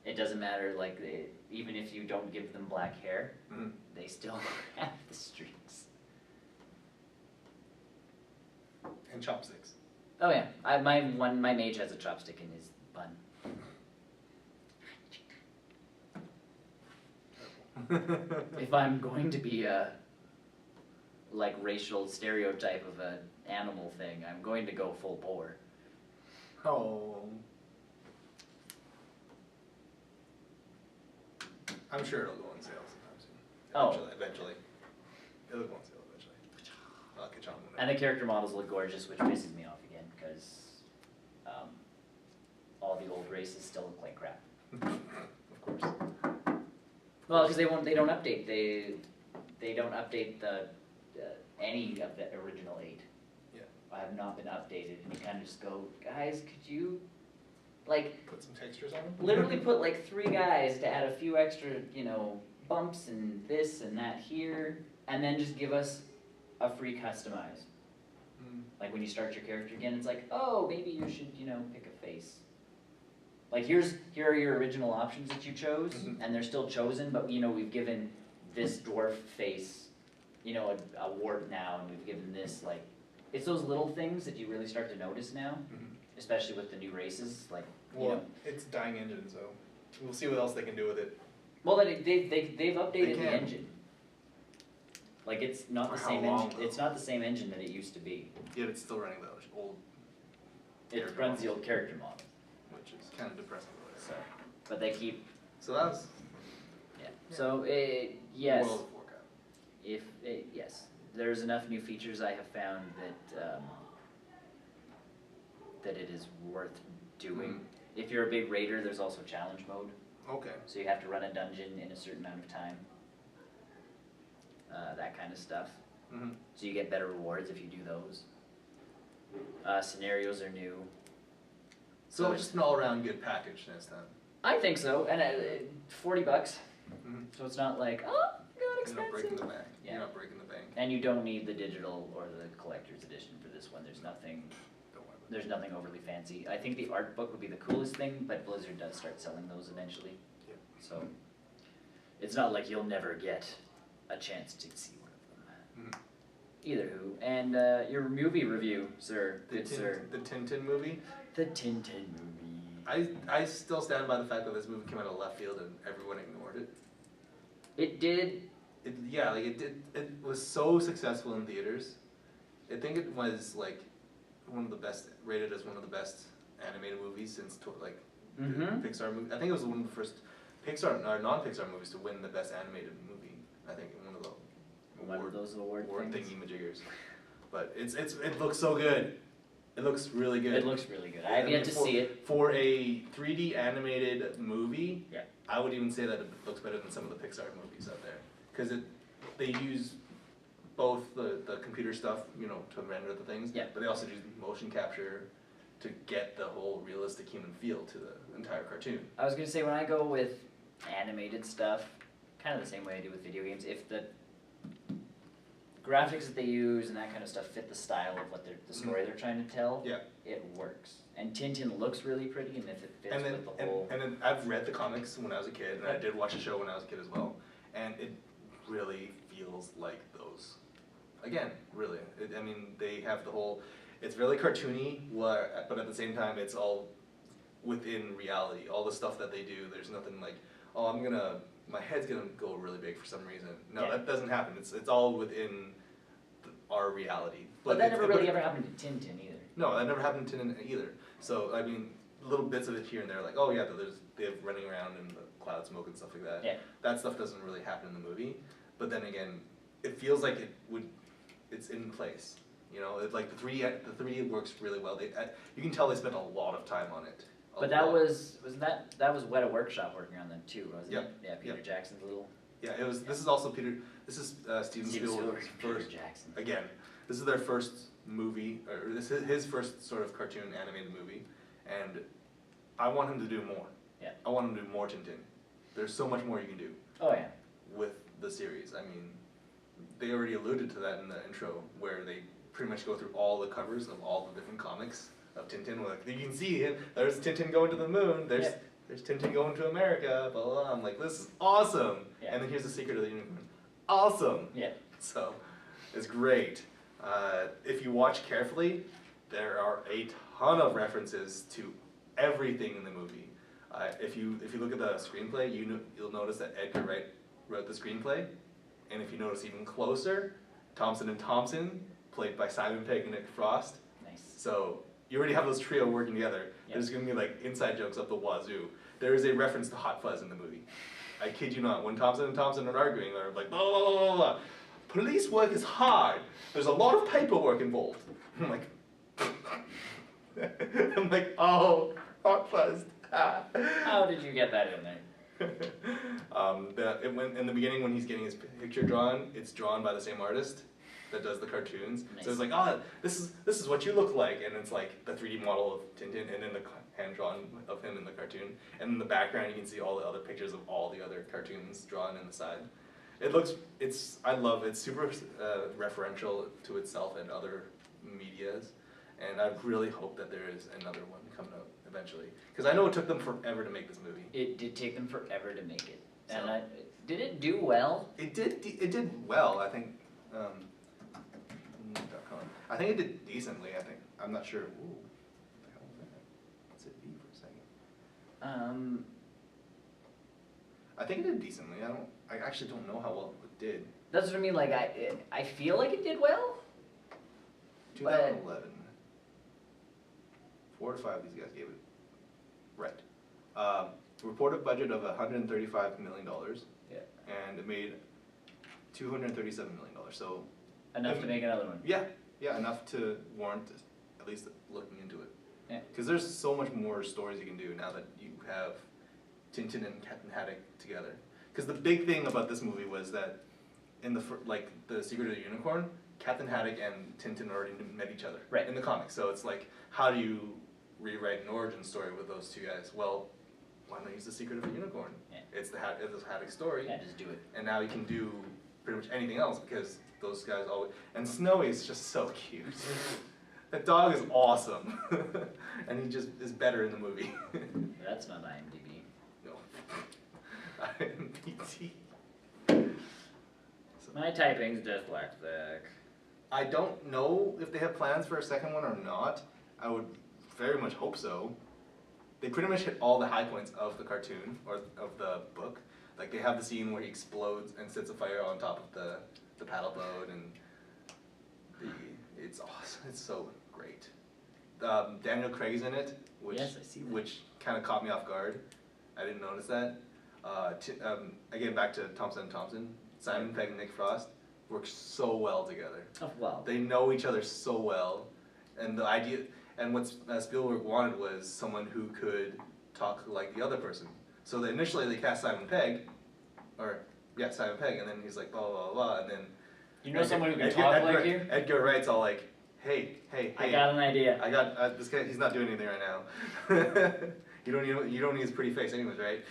It doesn't matter, like, even if you don't give them black hair, they still have the streaks. And chopsticks. Oh yeah, my mage has a chopstick in his bun. If I'm going to be a like racial stereotype of an animal thing, I'm going to go full bore. Oh. I'm sure it'll go on sale sometime soon. Eventually. It'll go on sale eventually. I'll catch on with it. And the character models look gorgeous, which pisses me off again, because all the old races still look like crap. Of course. Well, because they don't update. They don't update the any of the original 8. Yeah. I have not been updated, and you kind of just go, guys, could you, like, put some textures on them? literally put like 3 guys to add a few extra, bumps and this and that here, and then just give us a free customize. Like when you start your character again, it's like, oh, maybe you should, pick a face. Like here are your original options that you chose, and they're still chosen, but we've given this dwarf face, a wart now, and we've given this, like, it's those little things that you really start to notice now, especially with the new races, like, it's a dying engine, so we'll see what else they can do with it. Well, they've updated the engine. Like it's not the same engine. It's not the same engine that it used to be. Yet it's still running those old. It runs the old character model, which is kind of depressing. So, but they keep. So that was. Yeah. So yes. World of Warcraft. Yes, there's enough new features I have found that it is worth doing. If you're a big raider, there's also challenge mode. Okay. So you have to run a dungeon in a certain amount of time. That kind of stuff. So you get better rewards if you do those. Scenarios are new. So just an all-around good package this time. I think so, and $40. So it's not like, oh, God, expensive. You're not breaking the bank. Yeah. You're not breaking the bank. And you don't need the digital or the collector's edition for this one. There's nothing. There's nothing overly fancy. I think the art book would be the coolest thing, but Blizzard does start selling those eventually. Yep. So it's not like you'll never get a chance to see one of them. Either who. And your movie review, sir. Good sir. The Tintin movie? The Tintin movie. I still stand by the fact that this movie came out of left field and everyone ignored it. It did. It was so successful in theaters. I think it was like one of the best, rated as one of the best animated movies since like the Pixar movie. I think it was one of the first Pixar or non-Pixar movies to win the best animated movie. I think in one of those award things. thingy-majiggers. But it looks so good. It looks really good. It looks really good. I have yet to see it. For a 3D animated movie, yeah. I would even say that it looks better than some of the Pixar movies out there. Because they use both the computer stuff, you know, to render the things, yeah. but they also use motion capture to get the whole realistic human feel to the entire cartoon. I was going to say, when I go with animated stuff, kind of the same way I do with video games, if the graphics that they use and that kind of stuff fit the style of what the story they're trying to tell, yeah. it works. And Tintin looks really pretty, and if it fits with the whole... And then I've read the comics when I was a kid, and I did watch the show when I was a kid as well, and it really feels like those. Again, really. I mean, they have the whole... It's really cartoony, but at the same time, it's all within reality. All the stuff that they do, there's nothing like, oh, my head's gonna go really big for some reason. No, that doesn't happen. It's all within our reality. But that never really ever happened to Tintin either. No, that never happened to Tintin either. So, I mean, little bits of it here and there, like, oh yeah, they have running around in the cloud smoke and stuff like that. Yeah. That stuff doesn't really happen in the movie. But then again, it feels like it's in place. You know, like the 3D works really well. You can tell they spent a lot of time on it. But that was Weta Workshop working on them too, wasn't yep. it? Yeah, Peter yep. Jackson's little... Yeah, it was. This is also This is Steven Spielberg's first. Peter Jackson. Again, this is their first movie, or this is his first sort of cartoon animated movie, and I want him to do more. Yeah. I want him to do more Tintin. There's so much more you can do. Oh yeah. With the series, I mean, they already alluded to that in the intro, where they pretty much go through all the covers of all the different comics of Tintin. Like, you can see him. There's Tintin going to the moon. There's Tintin going to America. Blah blah blah. I'm like, this is awesome. Yeah. And then here's the secret of the unicorn. Awesome. Yeah. So, it's great. If you watch carefully, there are a ton of references to everything in the movie. If you look at the screenplay, you'll notice that Edgar Wright wrote the screenplay, and if you notice even closer, Thompson and Thompson, played by Simon Pegg and Nick Frost. Nice. So you already have those trio working together. Yep. There's gonna be like inside jokes up the wazoo. There is a reference to Hot Fuzz in the movie. I kid you not. When Thompson and Thompson are arguing, they're like, blah, blah, blah, blah, blah. Police work is hard. There's a lot of paperwork involved. I'm like, oh, Hot Fuzz. How did you get that in there? In the beginning, when he's getting his picture drawn, it's drawn by the same artist that does the cartoons. Nice. So it's like, oh, this is what you look like, and it's like the 3D model of Tintin, and then the hand drawn of him in the cartoon, and in the background you can see all the other pictures of all the other cartoons drawn in the side. I love it. It's super referential to itself and other medias, and I really hope that there is another one coming out eventually, because I know it took them forever to make this movie. It did take them forever to make it, and did it do well? It did well, I think. I think it did decently. I'm not sure. Ooh, what the hell was that? Let's hit B for a second. I think it did decently. I actually don't know how well it did. That's what I mean. Like I feel like it did well. 2011. 4 to 5. These guys gave it. Right. Reported budget of $135 million. Yeah. And it made $237 million. So. Enough to make another one. Yeah. Yeah, enough to warrant at least looking into it. Yeah. Because there's so much more stories you can do now that you have Tintin and Captain Haddock together. Because the big thing about this movie was that in the Secret of the Unicorn, Captain Haddock and Tintin already met each other in the comics. So it's like, how do you rewrite an origin story with those two guys? Well, why not use the Secret of the Unicorn? Yeah. It's the Haddock story. Yeah, just do it. And now you can do pretty much anything else because those guys always... And Snowy is just so cute. That dog is awesome. And he just is better in the movie. That's not IMDb. No. IMDb. My typing's dyslexic. I don't know if they have plans for a second one or not. I would very much hope so. They pretty much hit all the high points of the cartoon, or of the book. Like they have the scene where he explodes and sets a fire on top of the paddle boat, and it's awesome. It's so great. Daniel Craig's in it, which Yes, I see that. which kind of caught me off guard. I didn't notice that. Again, back to Thompson and Thompson. Simon Pegg and Nick Frost work so well together. Oh, wow. They know each other so well, and the idea, and what Spielberg wanted was someone who could talk like the other person. So initially they cast Simon Pegg, Simon Pegg, and then he's like blah blah blah, blah, and then You know someone who can talk like you? Edgar Wright's all like, hey, I got an idea. I got this guy. He's not doing anything right now. you don't need his pretty face anyways, right?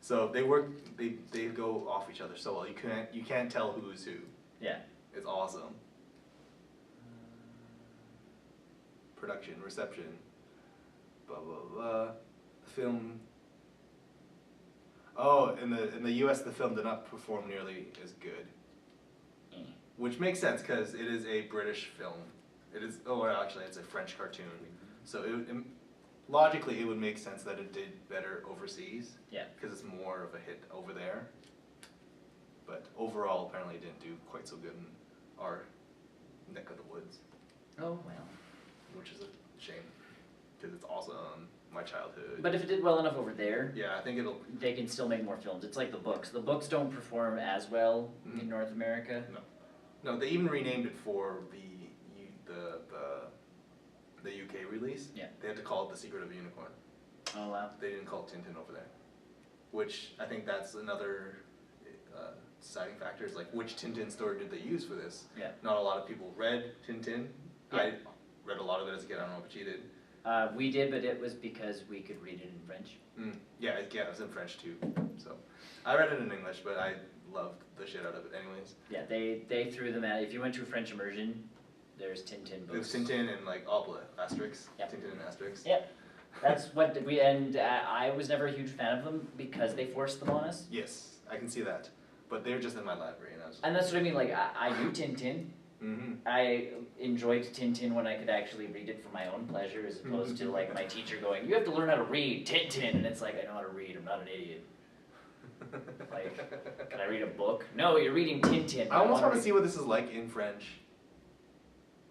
So they work. They go off each other so well. You can't tell who's who. Yeah. It's awesome. Production, reception, blah blah blah. The film. Oh, in the U.S., the film did not perform nearly as good, which makes sense because it is a British film. It is. Oh, well, actually, it's a French cartoon. So logically, it would make sense that it did better overseas. Yeah. Because it's more of a hit over there. But overall, apparently, it didn't do quite so good in our neck of the woods. Oh, well. Which is a shame, because it's awesome. My childhood. But if it did well enough over there, yeah, I think they can still make more films. It's like the books. The books don't perform as well in North America. No, they even renamed it for the UK release. Yeah. They had to call it The Secret of the Unicorn. Oh, wow. They didn't call it Tintin over there, which I think that's another deciding factor. Is like, which Tintin story did they use for this? Yeah. Not a lot of people read Tintin. Yeah. I read a lot of it as a kid. I don't know if you did. We did, but it was because we could read it in French. Yeah, it was in French too. So I read it in English, but I loved the shit out of it anyways. Yeah, they threw them at. If you went to a French immersion, there's Tintin books. There's Tintin and like Opera, Asterix. Yep. Tintin and Asterix. Yep. That's what we, and I was never a huge fan of them because they forced them on us. Yes, I can see that. But they're just in my library, and I was. And that's what I mean. Like I knew Tintin. Mm-hmm. I enjoyed Tintin when I could actually read it for my own pleasure, as opposed to like my teacher going, "You have to learn how to read Tintin," and it's like, I know how to read. I'm not an idiot. Like, can I read a book? No, you're reading Tintin. I almost want to see what this is like in French.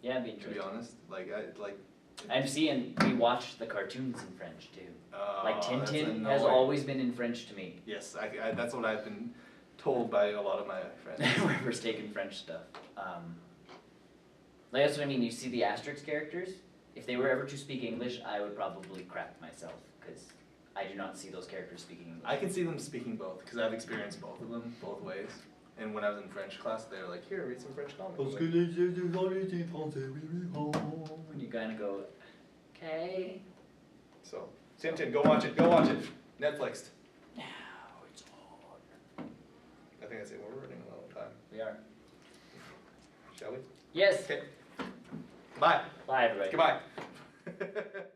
Yeah, it'd be To interesting. be honest, I'm seeing we watched the cartoons in French too. Like that's Tintin has annoying. always been in French to me. Yes, I that's what I've been told by a lot of my friends. Whoever's taking French stuff. Like that's what I mean. You see the Asterix characters. If they were ever to speak English, I would probably crap myself because I do not see those characters speaking English. I can see them speaking both because I've experienced both of them, both ways. And when I was in French class, they were like, "Here, read some French comics." When you kind of go, okay. So, Tintin, go watch it. Go watch it. Netflixed. Now it's on. I think that's it. We're running a long time. We are. Shall we? Yes. Okay. Bye. Bye, everybody. Goodbye.